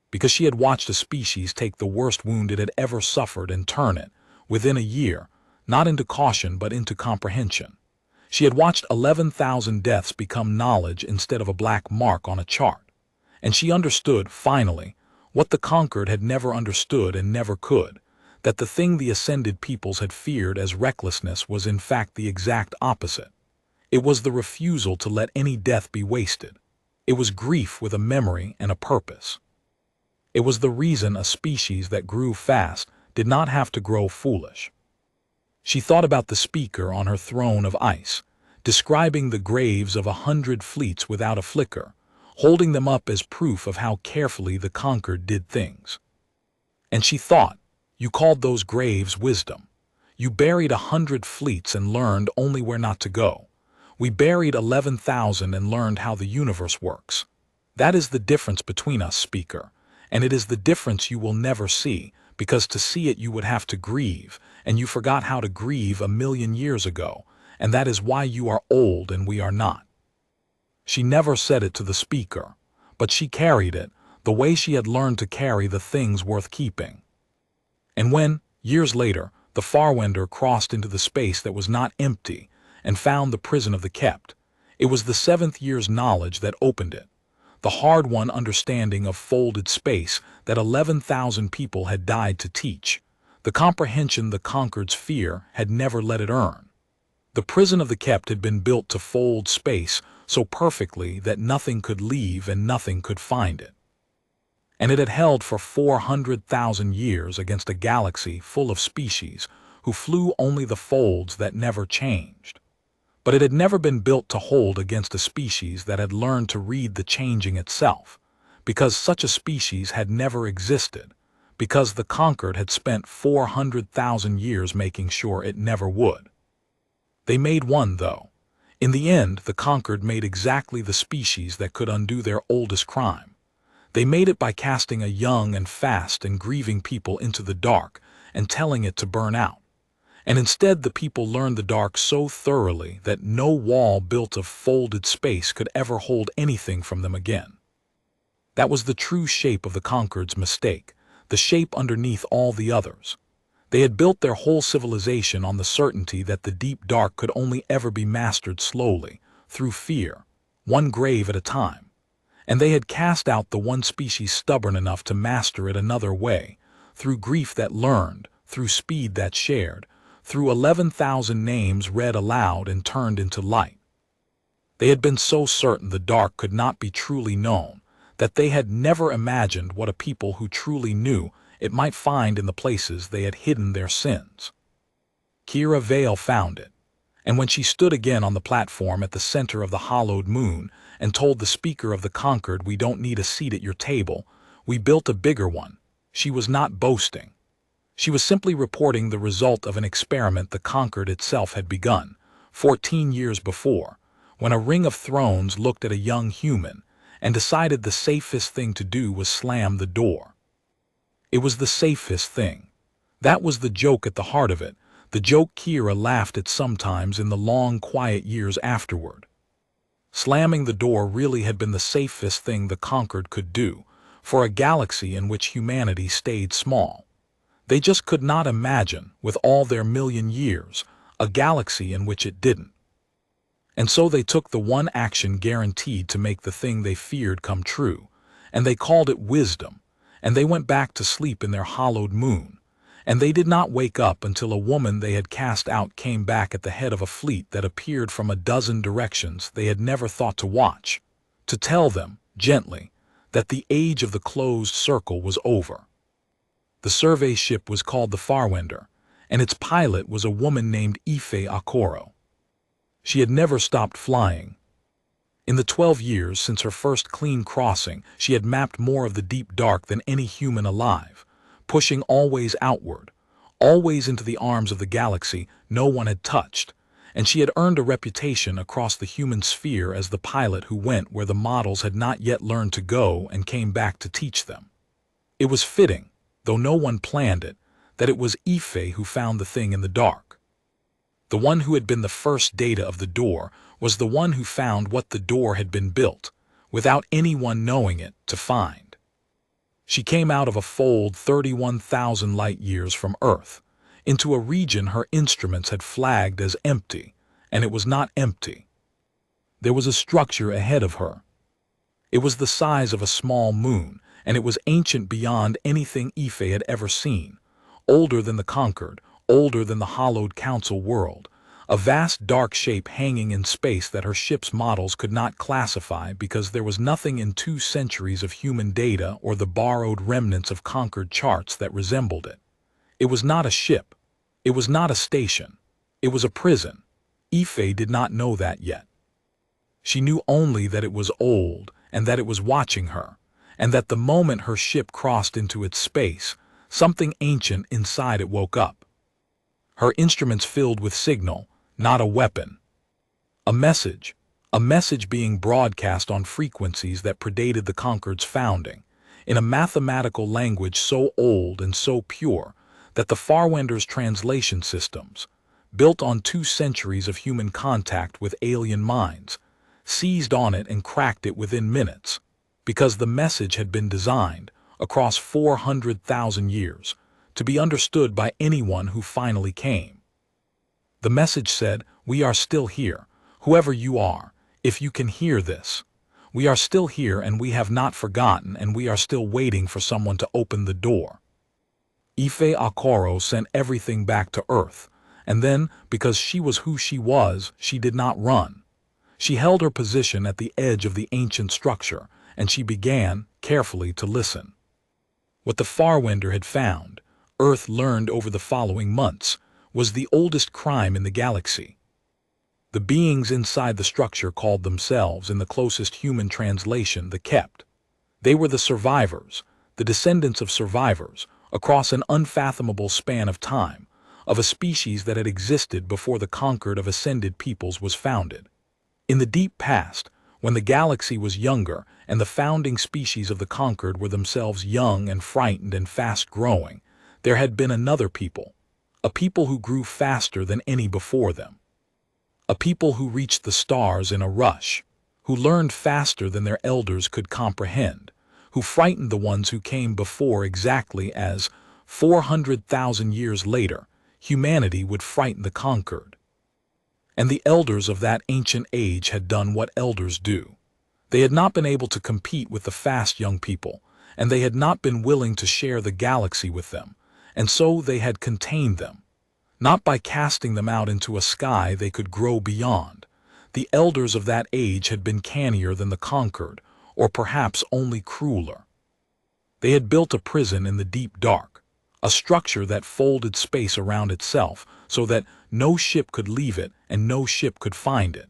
Because she had watched a species take the worst wound it had ever suffered and turn it, within a year, not into caution but into comprehension. She had watched 11,000 deaths become knowledge instead of a black mark on a chart. And she understood, finally, what the conquered had never understood and never could, that the thing the ascended peoples had feared as recklessness was in fact the exact opposite. It was the refusal to let any death be wasted. It was grief with a memory and a purpose. It was the reason a species that grew fast did not have to grow foolish. She thought about the speaker on her throne of ice, describing the graves of 100 fleets without a flicker, holding them up as proof of how carefully the conquered did things. And she thought, you called those graves wisdom. You buried 100 fleets and learned only where not to go. We buried 11,000 and learned how the universe works. That is the difference between us, speaker, and it is the difference you will never see, because to see it you would have to grieve, and you forgot how to grieve 1,000,000 years ago, and that is why you are old and we are not. She never said it to the speaker, but she carried it, the way she had learned to carry the things worth keeping. And when, years later, the Farwender crossed into the space that was not empty and found the prison of the kept, it was the 7th year's knowledge that opened it, the hard-won understanding of folded space that 11,000 people had died to teach, the comprehension the conquered's fear had never let it earn. The prison of the kept had been built to fold space so perfectly that nothing could leave and nothing could find it. And it had held for 400,000 years against a galaxy full of species who flew only the folds that never changed. But it had never been built to hold against a species that had learned to read the changing itself, because such a species had never existed, because the conquered had spent 400,000 years making sure it never would. They made one, though. In the end, the conquered made exactly the species that could undo their oldest crime. They made it by casting a young and fast and grieving people into the dark and telling it to burn out. And instead the people learned the dark so thoroughly that no wall built of folded space could ever hold anything from them again. That was the true shape of the conquered's mistake, the shape underneath all the others. They had built their whole civilization on the certainty that the deep dark could only ever be mastered slowly, through fear, one grave at a time. And they had cast out the one species stubborn enough to master it another way, through grief that learned, through speed that shared, through 11,000 names read aloud and turned into light. They had been so certain the dark could not be truly known, that they had never imagined what a people who truly knew it might find in the places they had hidden their sins. Kira Vale found it, and when she stood again on the platform at the center of the hollowed moon and told the speaker of the conquered, "We don't need a seat at your table, we built a bigger one," she was not boasting. She was simply reporting the result of an experiment the conquered itself had begun, 14 years before, when a ring of thrones looked at a young human and decided the safest thing to do was slam the door. It was the safest thing. That was the joke at the heart of it, the joke Kira laughed at sometimes in the long, quiet years afterward. Slamming the door really had been the safest thing the conquered could do, for a galaxy in which humanity stayed small. They just could not imagine, with all their 1,000,000 years, a galaxy in which it didn't. And so they took the one action guaranteed to make the thing they feared come true, and they called it wisdom, and they went back to sleep in their hollowed moon, and they did not wake up until a woman they had cast out came back at the head of a fleet that appeared from a dozen directions they had never thought to watch, to tell them, gently, that the age of the closed circle was over. The survey ship was called the Farwender, and its pilot was a woman named HFY. She had never stopped flying. In the 12 years since her first clean crossing, she had mapped more of the deep dark than any human alive, pushing always outward, always into the arms of the galaxy no one had touched, and she had earned a reputation across the human sphere as the pilot who went where the models had not yet learned to go and came back to teach them. It was fitting, though no one planned it, that it was HFY who found the thing in the dark. The one who had been the first data of the door was the one who found what the door had been built, without anyone knowing it, to find. She came out of a fold 31,000 light-years from Earth, into a region her instruments had flagged as empty, and it was not empty. There was a structure ahead of her. It was the size of a small moon, and it was ancient beyond anything HFY had ever seen, older than the conquered, older than the hollowed council world, a vast dark shape hanging in space that her ship's models could not classify because there was nothing in 2 centuries of human data or the borrowed remnants of conquered charts that resembled it. It was not a ship. It was not a station. It was a prison. Ife did not know that yet. She knew only that it was old and that it was watching her, and that the moment her ship crossed into its space, something ancient inside it woke up. Her instruments filled with signal, not a weapon. A message being broadcast on frequencies that predated the Concord's founding, in a mathematical language so old and so pure that the Farwender's translation systems, built on 2 centuries of human contact with alien minds, seized on it and cracked it within minutes, because the message had been designed, across 400,000 years, to be understood by anyone who finally came. The message said, "We are still here, whoever you are, if you can hear this. We are still here and we have not forgotten and we are still waiting for someone to open the door." Ife Akoro sent everything back to Earth, and then, because she was who she was, she did not run. She held her position at the edge of the ancient structure, and she began, carefully, to listen. What the Farwender had found, Earth learned over the following months, was the oldest crime in the galaxy. The beings inside the structure called themselves, in the closest human translation, the Kept. They were the survivors, the descendants of survivors, across an unfathomable span of time, of a species that had existed before the Concord of Ascended Peoples was founded. In the deep past, when the galaxy was younger and the founding species of the Concord were themselves young and frightened and fast-growing, there had been another people, a people who grew faster than any before them. A people who reached the stars in a rush, who learned faster than their elders could comprehend, who frightened the ones who came before exactly as, 400,000 years later, humanity would frighten the conquered. And the elders of that ancient age had done what elders do. They had not been able to compete with the fast young people, and they had not been willing to share the galaxy with them, and so they had contained them. Not by casting them out into a sky they could grow beyond. The elders of that age had been cannier than the conquered, or perhaps only crueler. They had built a prison in the deep dark, a structure that folded space around itself so that no ship could leave it and no ship could find it.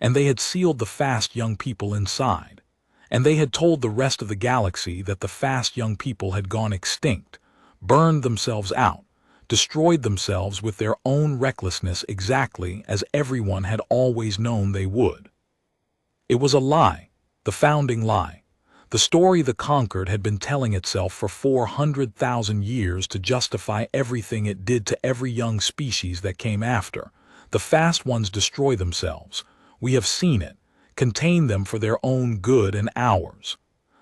And they had sealed the fast young people inside. And they had told the rest of the galaxy that the fast young people had gone extinct, burned themselves out, destroyed themselves with their own recklessness exactly as everyone had always known they would. It was a lie, the founding lie. The story the conquered had been telling itself for 400,000 years to justify everything it did to every young species that came after. The fast ones destroy themselves. We have seen it, contain them for their own good and ours.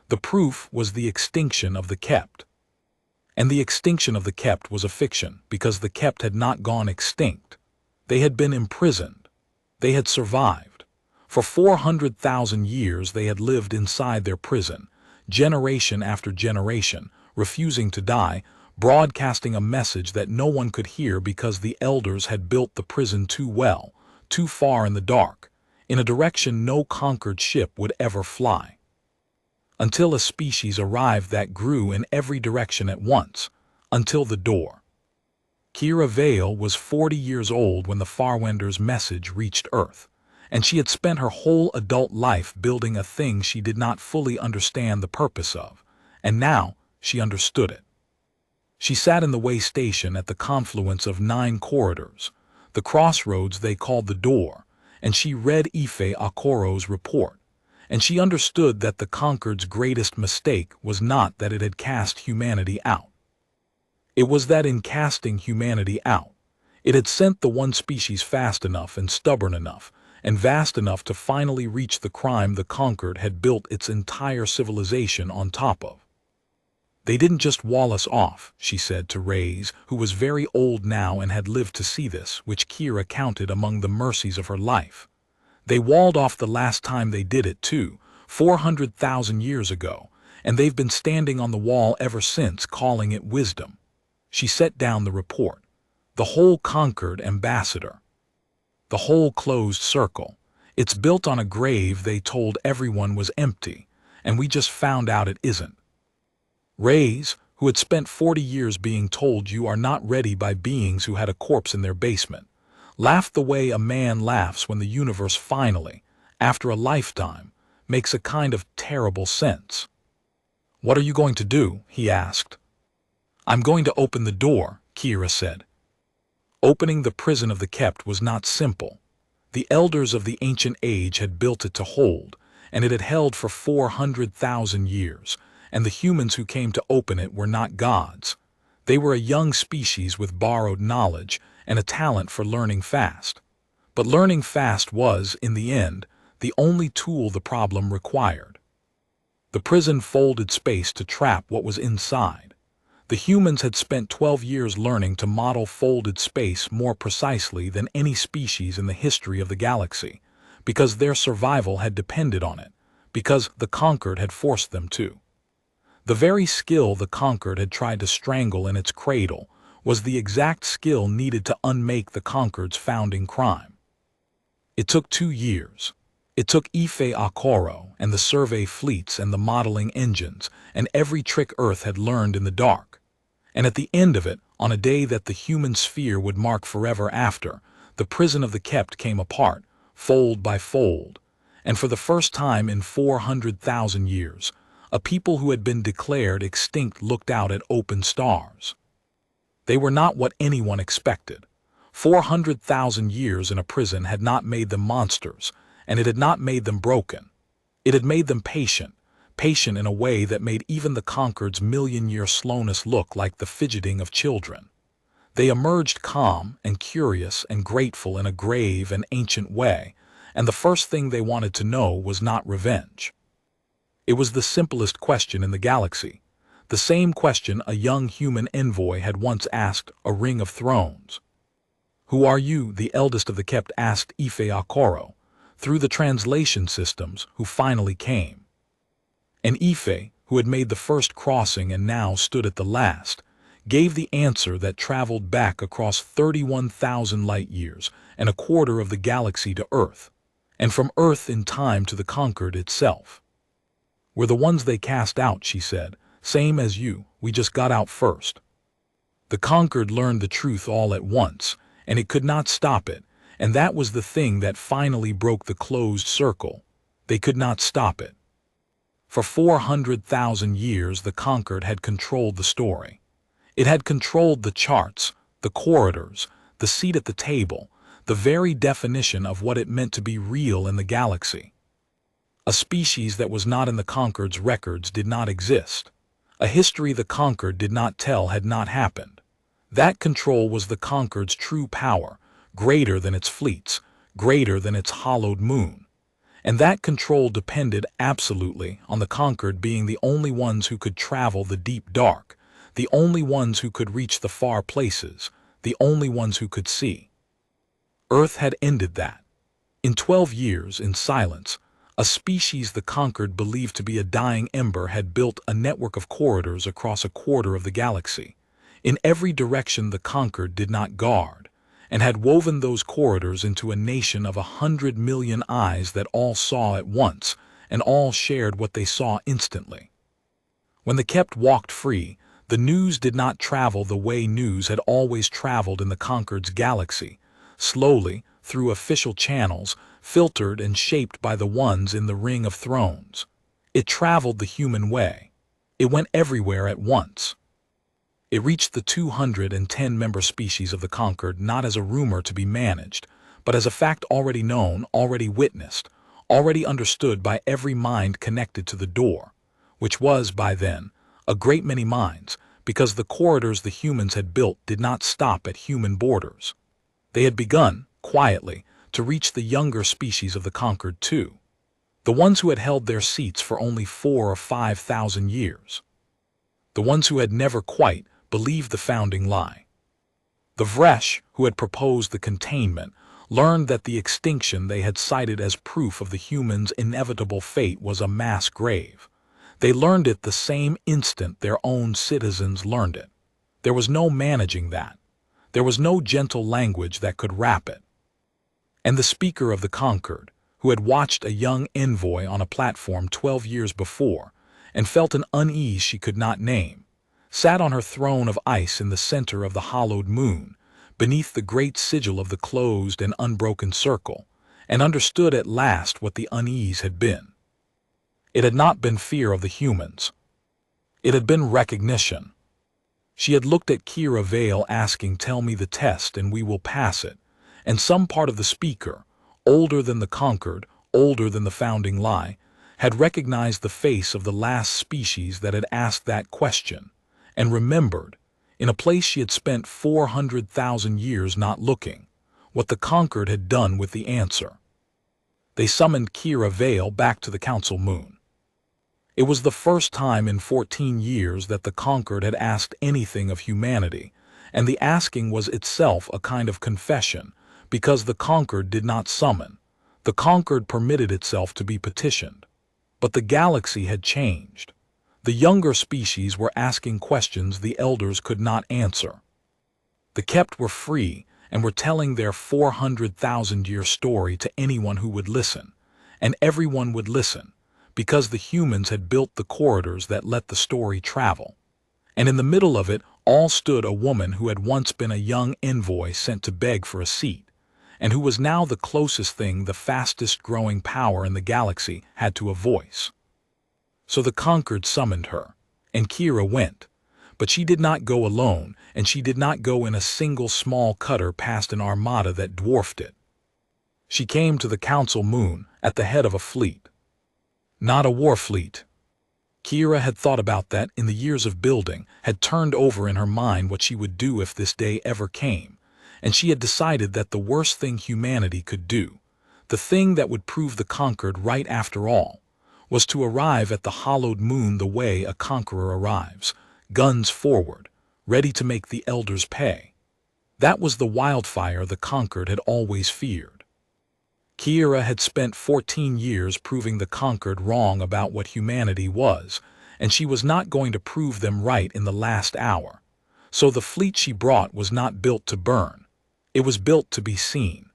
The proof was the extinction of the kept. And the extinction of the kept was a fiction, because the kept had not gone extinct. They had been imprisoned. They had survived. For 400,000 years they had lived inside their prison, generation after generation, refusing to die, broadcasting a message that no one could hear because the elders had built the prison too well, too far in the dark, in a direction no conquered ship would ever fly. Until a species arrived that grew in every direction at once, until the door. Kira Vale was 40 years old when the Farwender's message reached Earth, and she had spent her whole adult life building a thing she did not fully understand the purpose of, and now she understood it. She sat in the way station at the confluence of 9 corridors, the crossroads they called the door, and she read Ife Akoro's report. And she understood that the Conquered's greatest mistake was not that it had cast humanity out. It was that in casting humanity out, it had sent the one species fast enough and stubborn enough and vast enough to finally reach the crime the Conquered had built its entire civilization on top of. They didn't just wall us off, she said to Reyes, who was very old now and had lived to see this, which Kira counted among the mercies of her life. They walled off the last time they did it too, 400,000 years ago, and they've been standing on the wall ever since, calling it wisdom. She set down the report. The whole conquered ambassador. The whole closed circle. It's built on a grave they told everyone was empty, and we just found out it isn't. Reyes, who had spent 40 years being told you are not ready by beings who had a corpse in their basement, laughed the way a man laughs when the universe finally, after a lifetime, makes a kind of terrible sense. "What are you going to do?" he asked. "I'm going to open the door," Kira said. Opening the prison of the kept was not simple. The elders of the ancient age had built it to hold, and it had held for 400,000 years, and the humans who came to open it were not gods. They were a young species with borrowed knowledge and a talent for learning fast. But learning fast was, in the end, the only tool the problem required. The prison folded space to trap what was inside. The humans had spent 12 years learning to model folded space more precisely than any species in the history of the galaxy, because their survival had depended on it, because the conquered had forced them to. The very skill the conquered had tried to strangle in its cradle was the exact skill needed to unmake the conquered's founding crime. It took 2 years. It took HFY and the survey fleets and the modeling engines and every trick Earth had learned in the dark. And at the end of it, on a day that the human sphere would mark forever after, the prison of the kept came apart, fold by fold, and for the first time in 400,000 years, a people who had been declared extinct looked out at open stars. They were not what anyone expected. 400,000 years in a prison had not made them monsters, and it had not made them broken. It had made them patient, patient in a way that made even the conquered's million-year slowness look like the fidgeting of children. They emerged calm and curious and grateful in a grave and ancient way, and the first thing they wanted to know was not revenge. It was the simplest question in the galaxy, the same question a young human envoy had once asked a ring of thrones. "Who are you?" the eldest of the kept asked HFY, through the translation systems, who finally came. And Ife, who had made the first crossing and now stood at the last, gave the answer that traveled back across 31,000 light-years and a quarter of the galaxy to Earth, and from Earth in time to the conquered itself. "We're the ones they cast out," she said. "Same as you, we just got out first." The conquered learned the truth all at once, and it could not stop it, and that was the thing that finally broke the closed circle. They could not stop it. For 400,000 years the conquered had controlled the story. It had controlled the charts, the corridors, the seat at the table, the very definition of what it meant to be real in the galaxy. A species that was not in the conquered's records did not exist. A history the conquered did not tell had not happened. That control was the conquered's true power, greater than its fleets, greater than its hollowed moon. And that control depended absolutely on the conquered being the only ones who could travel the deep dark, the only ones who could reach the far places, the only ones who could see. Earth had ended that. In 12 years, in silence, a species the conquered believed to be a dying ember had built a network of corridors across a quarter of the galaxy. In every direction the conquered did not guard, and had woven those corridors into a nation of 100 million eyes that all saw at once, and all shared what they saw instantly. When the kept walked free, the news did not travel the way news had always traveled in the conquered's galaxy, slowly, through official channels, filtered and shaped by the ones in the Ring of Thrones. It traveled the human way. It went everywhere at once. It reached the 210-member species of the conquered not as a rumor to be managed, but as a fact already known, already witnessed, already understood by every mind connected to the door, which was, by then, a great many minds, because the corridors the humans had built did not stop at human borders. They had begun, quietly, to reach the younger species of the conquered too, the ones who had held their seats for only 4,000 or 5,000 years, the ones who had never quite believed the founding lie. The Vresh, who had proposed the containment, learned that the extinction they had cited as proof of the humans' inevitable fate was a mass grave. They learned it the same instant their own citizens learned it. There was no managing that. There was no gentle language that could wrap it. And the speaker of the conquered, who had watched a young envoy on a platform 12 years before, and felt an unease she could not name, sat on her throne of ice in the center of the hollowed moon, beneath the great sigil of the closed and unbroken circle, and understood at last what the unease had been. It had not been fear of the humans. It had been recognition. She had looked at Kira Vale asking, "Tell me the test and we will pass it," and some part of the speaker, older than the conquered, older than the founding lie, had recognized the face of the last species that had asked that question, and remembered, in a place she had spent 400,000 years not looking, what the conquered had done with the answer. They summoned Kira Vale back to the council moon. It was the first time in 14 years that the conquered had asked anything of humanity, and the asking was itself a kind of confession, because the conquered did not summon. The conquered permitted itself to be petitioned. But the galaxy had changed. The younger species were asking questions the elders could not answer. The kept were free and were telling their 400,000-year story to anyone who would listen, and everyone would listen, because the humans had built the corridors that let the story travel. And in the middle of it all stood a woman who had once been a young envoy sent to beg for a seat, and who was now the closest thing the fastest-growing power in the galaxy had to a voice. So the conquered summoned her, and Kira went, but she did not go alone, and she did not go in a single small cutter past an armada that dwarfed it. She came to the council moon at the head of a fleet. Not a war fleet. Kira had thought about that in the years of building, had turned over in her mind what she would do if this day ever came, and she had decided that the worst thing humanity could do, the thing that would prove the conquered right after all, was to arrive at the hollowed moon the way a conqueror arrives, guns forward, ready to make the elders pay. That was the wildfire the conquered had always feared. Kira had spent 14 years proving the conquered wrong about what humanity was, and she was not going to prove them right in the last hour. So the fleet she brought was not built to burn. It was built to be seen.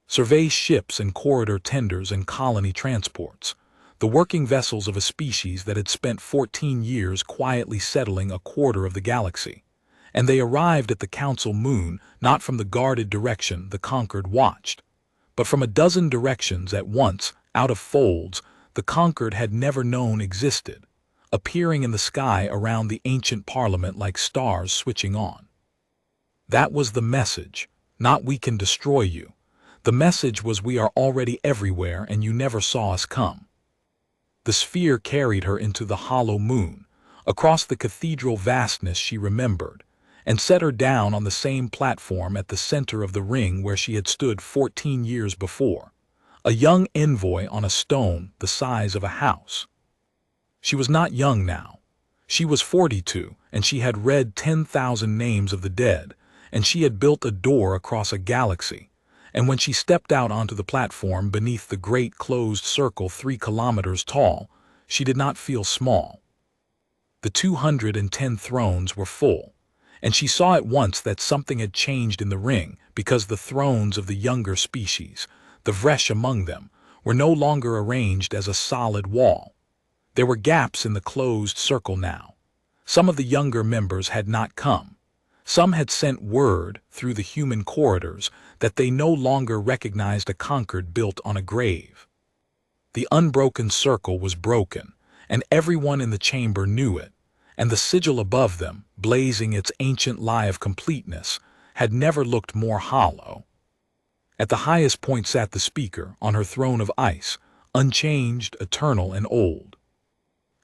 Survey ships and corridor tenders and colony transports, the working vessels of a species that had spent 14 years quietly settling a quarter of the galaxy. And they arrived at the council moon not from the guarded direction the conquered watched, but from a dozen directions at once, out of folds the conquered had never known existed, appearing in the sky around the ancient parliament like stars switching on. That was the message, not "we can destroy you." The message was "we are already everywhere and you never saw us come." The sphere carried her into the hollow moon, across the cathedral vastness she remembered, and set her down on the same platform at the center of the ring where she had stood 14 years before, a young envoy on a stone the size of a house. She was not young now. She was 42, and she had read 10,000 names of the dead, and she had built a door across a galaxy, and when she stepped out onto the platform beneath the great closed circle 3 kilometers tall, she did not feel small. The 210 thrones were full, and she saw at once that something had changed in the ring, because the thrones of the younger species, the Vresh among them, were no longer arranged as a solid wall. There were gaps in the closed circle now. Some of the younger members had not come. Some had sent word through the human corridors that they no longer recognized a conquered built on a grave. The unbroken circle was broken, and everyone in the chamber knew it, and the sigil above them, blazing its ancient lie of completeness, had never looked more hollow. At the highest point sat the speaker on her throne of ice, unchanged, eternal, and old.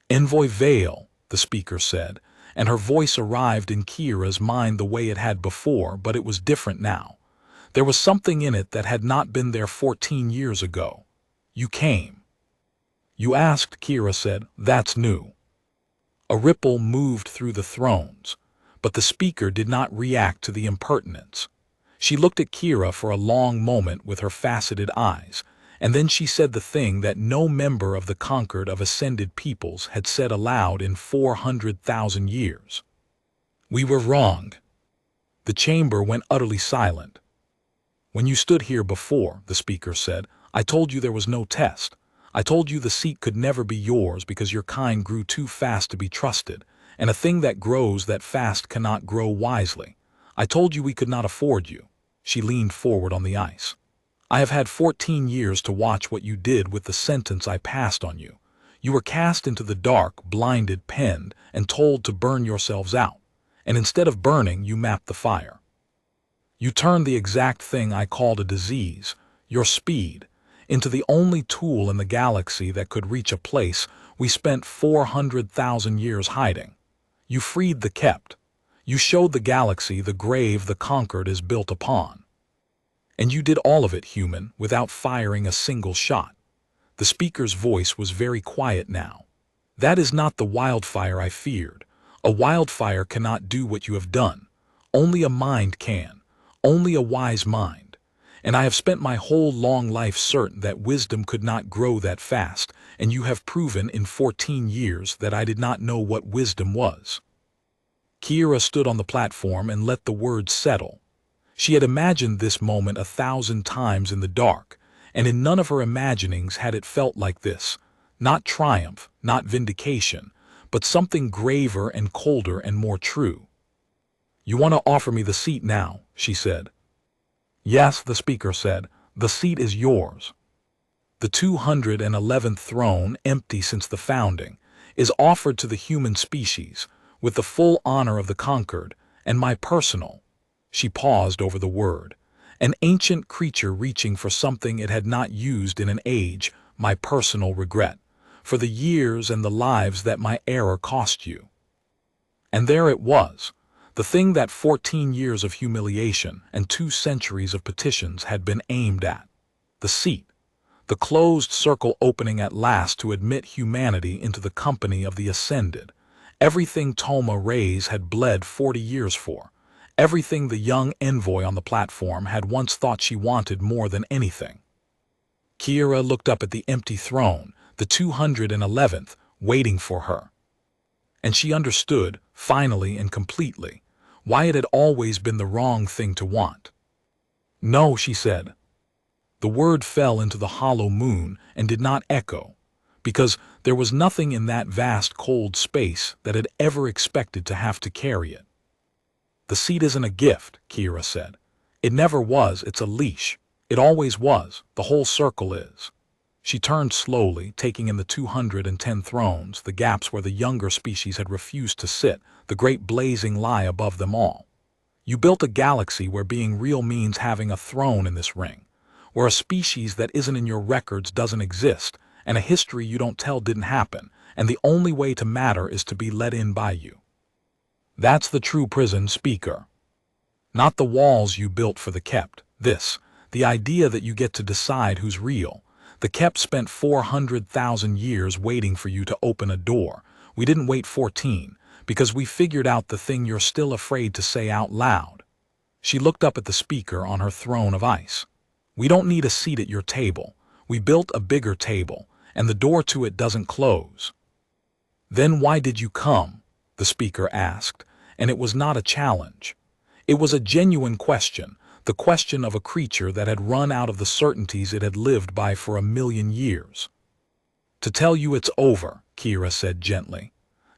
"Envoy Vale," the speaker said, and her voice arrived in Kira's mind the way it had before, but it was different now. There was something in it that had not been there 14 years ago. "You came." "You asked," Kira said. "That's new." A ripple moved through the thrones, but the speaker did not react to the impertinence. She looked at Kira for a long moment with her faceted eyes, and then she said the thing that no member of the conquered of ascended peoples had said aloud in 400,000 years. "We were wrong." The chamber went utterly silent. "When you stood here before," the speaker said, "I told you there was no test. I told you the seat could never be yours because your kind grew too fast to be trusted, and a thing that grows that fast cannot grow wisely. I told you we could not afford you." She leaned forward on the ice. "I have had 14 years to watch what you did with the sentence I passed on you. You were cast into the dark, blinded, penned, and told to burn yourselves out. And instead of burning, you mapped the fire. You turned the exact thing I called a disease, your speed, into the only tool in the galaxy that could reach a place we spent 400,000 years hiding. You freed the kept. You showed the galaxy the grave the conquered is built upon. And you did all of it, human, without firing a single shot." The speaker's voice was very quiet now. "That is not the wildfire I feared. A wildfire cannot do what you have done. Only a mind can. Only a wise mind. And I have spent my whole long life certain that wisdom could not grow that fast, and you have proven in 14 years that I did not know what wisdom was." Kira stood on the platform and let the words settle. She had imagined this moment 1,000 times in the dark, and in none of her imaginings had it felt like this. Not triumph, not vindication, but something graver and colder and more true. "You want to offer me the seat now," she said. "Yes," the speaker said, "the seat is yours. The 211th throne, empty since the founding, is offered to the human species, with the full honor of the conquered, and my personal—" She paused over the word. "An ancient creature reaching for something it had not used in an age, my personal regret, for the years and the lives that my error cost you." And there it was, the thing that 14 years of humiliation and 2 centuries of petitions had been aimed at. The seat. The closed circle opening at last to admit humanity into the company of the ascended. Everything Toma Reyes had bled 40 years for. Everything the young envoy on the platform had once thought she wanted more than anything. Kira looked up at the empty throne, the 211th, waiting for her. And she understood, finally and completely, why it had always been the wrong thing to want. "No," she said. The word fell into the hollow moon and did not echo, because there was nothing in that vast cold space that had ever expected to have to carry it. "The seat isn't a gift," Kira said. "It never was, it's a leash. It always was, the whole circle is." She turned slowly, taking in the 210 thrones, the gaps where the younger species had refused to sit, the great blazing lie above them all. "You built a galaxy where being real means having a throne in this ring, where a species that isn't in your records doesn't exist, and a history you don't tell didn't happen, and the only way to matter is to be let in by you. That's the true prison, speaker. Not the walls you built for the kept. The idea that you get to decide who's real. The kept spent 400,000 years waiting for you to open a door. We didn't wait 14, because we figured out the thing you're still afraid to say out loud." She looked up at the speaker on her throne of ice. "We don't need a seat at your table. We built a bigger table, and the door to it doesn't close." "Then why did you come?" the speaker asked, and it was not a challenge. It was a genuine question, the question of a creature that had run out of the certainties it had lived by for 1,000,000 years. "To tell you it's over," Kira said gently.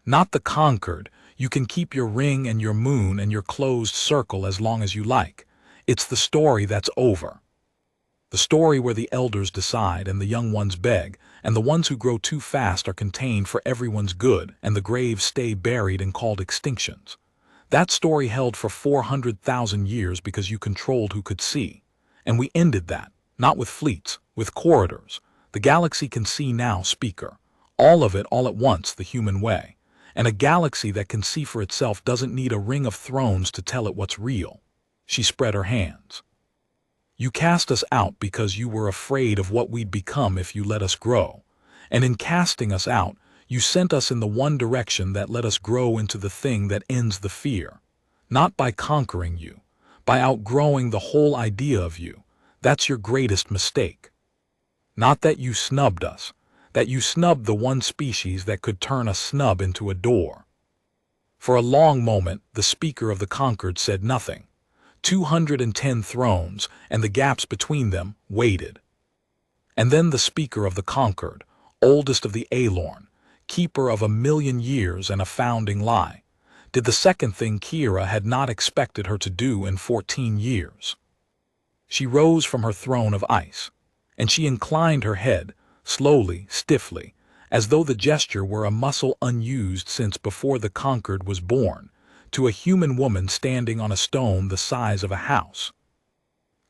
"Not the conquered. You can keep your ring and your moon and your closed circle as long as you like. It's the story that's over. The story where the elders decide and the young ones beg, and the ones who grow too fast are contained for everyone's good, and the graves stay buried and called extinctions. That story held for 400,000 years because you controlled who could see. And we ended that, not with fleets, with corridors. The galaxy can see now, speaker. All of it all at once, the human way. And a galaxy that can see for itself doesn't need a ring of thrones to tell it what's real." She spread her hands. "You cast us out because you were afraid of what we'd become if you let us grow. And in casting us out, you sent us in the one direction that let us grow into the thing that ends the fear. Not by conquering you, by outgrowing the whole idea of you. That's your greatest mistake. Not that you snubbed us, that you snubbed the one species that could turn a snub into a door." For a long moment, the speaker of the conquered said nothing. 210 thrones, and the gaps between them, waited. And then the speaker of the conquered, oldest of the Alorn, keeper of 1,000,000 years and a founding lie, did the second thing Kira had not expected her to do in 14 years. She rose from her throne of ice, and she inclined her head, slowly, stiffly, as though the gesture were a muscle unused since before the conquered was born, to a human woman standing on a stone the size of a house.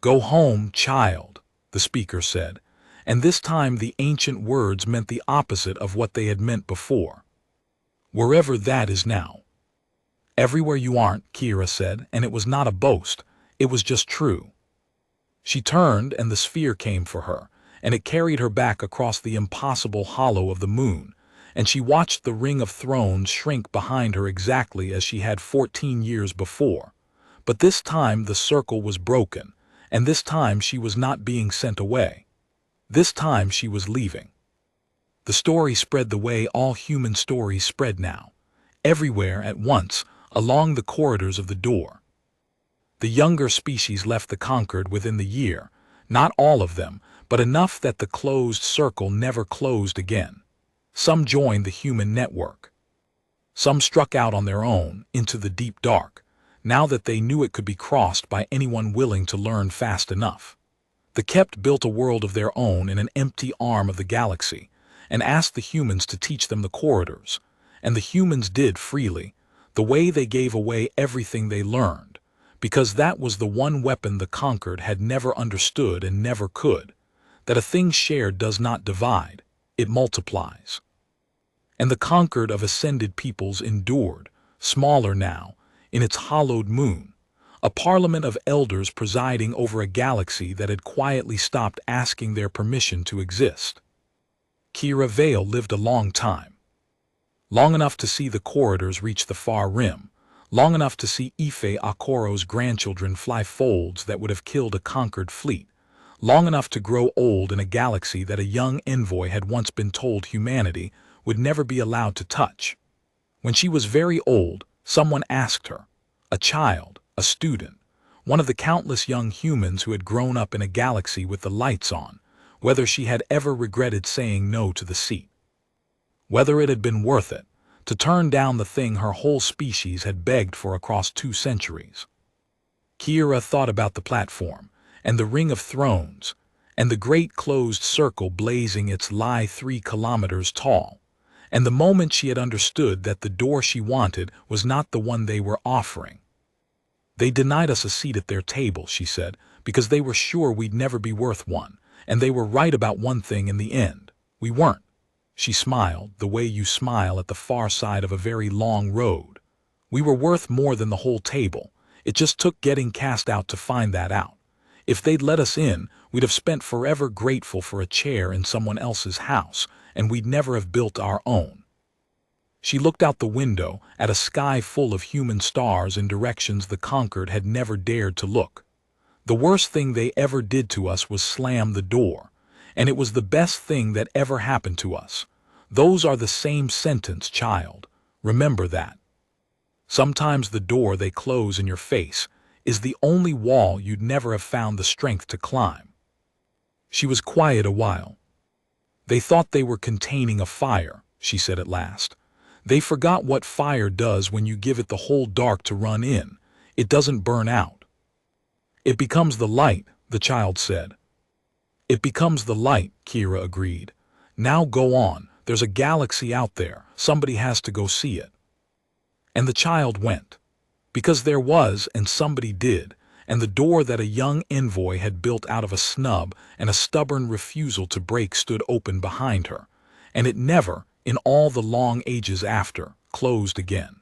"Go home, child," the speaker said, and this time the ancient words meant the opposite of what they had meant before. "Wherever that is now." "Everywhere you aren't," Kira said, and it was not a boast, it was just true. She turned and the sphere came for her, and it carried her back across the impossible hollow of the moon, and she watched the ring of thrones shrink behind her exactly as she had 14 years before. But this time the circle was broken, and this time she was not being sent away. This time she was leaving. The story spread the way all human stories spread now, everywhere at once, along the corridors of the door. The younger species left the conquered within the year, not all of them, but enough that the closed circle never closed again. Some joined the human network. Some struck out on their own into the deep dark, now that they knew it could be crossed by anyone willing to learn fast enough. The kept built a world of their own in an empty arm of the galaxy, and asked the humans to teach them the corridors, and the humans did freely, the way they gave away everything they learned, because that was the one weapon the conquered had never understood and never could, that a thing shared does not divide, it multiplies. And the conquered of ascended peoples endured, smaller now, in its hollowed moon, a parliament of elders presiding over a galaxy that had quietly stopped asking their permission to exist. Kira Vale lived a long time. Long enough to see the corridors reach the far rim, long enough to see Ife Akoro's grandchildren fly folds that would have killed a conquered fleet, long enough to grow old in a galaxy that a young envoy had once been told humanity would never be allowed to touch. When she was very old, someone asked her, a child, a student, one of the countless young humans who had grown up in a galaxy with the lights on, whether she had ever regretted saying no to the seat. Whether it had been worth it, to turn down the thing her whole species had begged for across 2 centuries. Kira thought about the platform, and the ring of thrones, and the great closed circle blazing its lie 3 kilometers tall, and the moment she had understood that the door she wanted was not the one they were offering. "They denied us a seat at their table," she said, "because they were sure we'd never be worth one, and they were right about one thing in the end. We weren't." She smiled, the way you smile at the far side of a very long road. "We were worth more than the whole table. It just took getting cast out to find that out. If they'd let us in, we'd have spent forever grateful for a chair in someone else's house, and we'd never have built our own." She looked out the window at a sky full of human stars in directions the conquered had never dared to look. "The worst thing they ever did to us was slam the door, and it was the best thing that ever happened to us. Those are the same sentence, child. Remember that. Sometimes the door they close in your face is the only wall you'd never have found the strength to climb." She was quiet a while. "They thought they were containing a fire," she said at last. "They forgot what fire does when you give it the whole dark to run in. It doesn't burn out." "It becomes the light," the child said. "It becomes the light," Kira agreed. "Now go on, there's a galaxy out there, somebody has to go see it." And the child went. Because there was, and somebody did, and the door that a young envoy had built out of a snub and a stubborn refusal to break stood open behind her, and it never, in all the long ages after, closed again.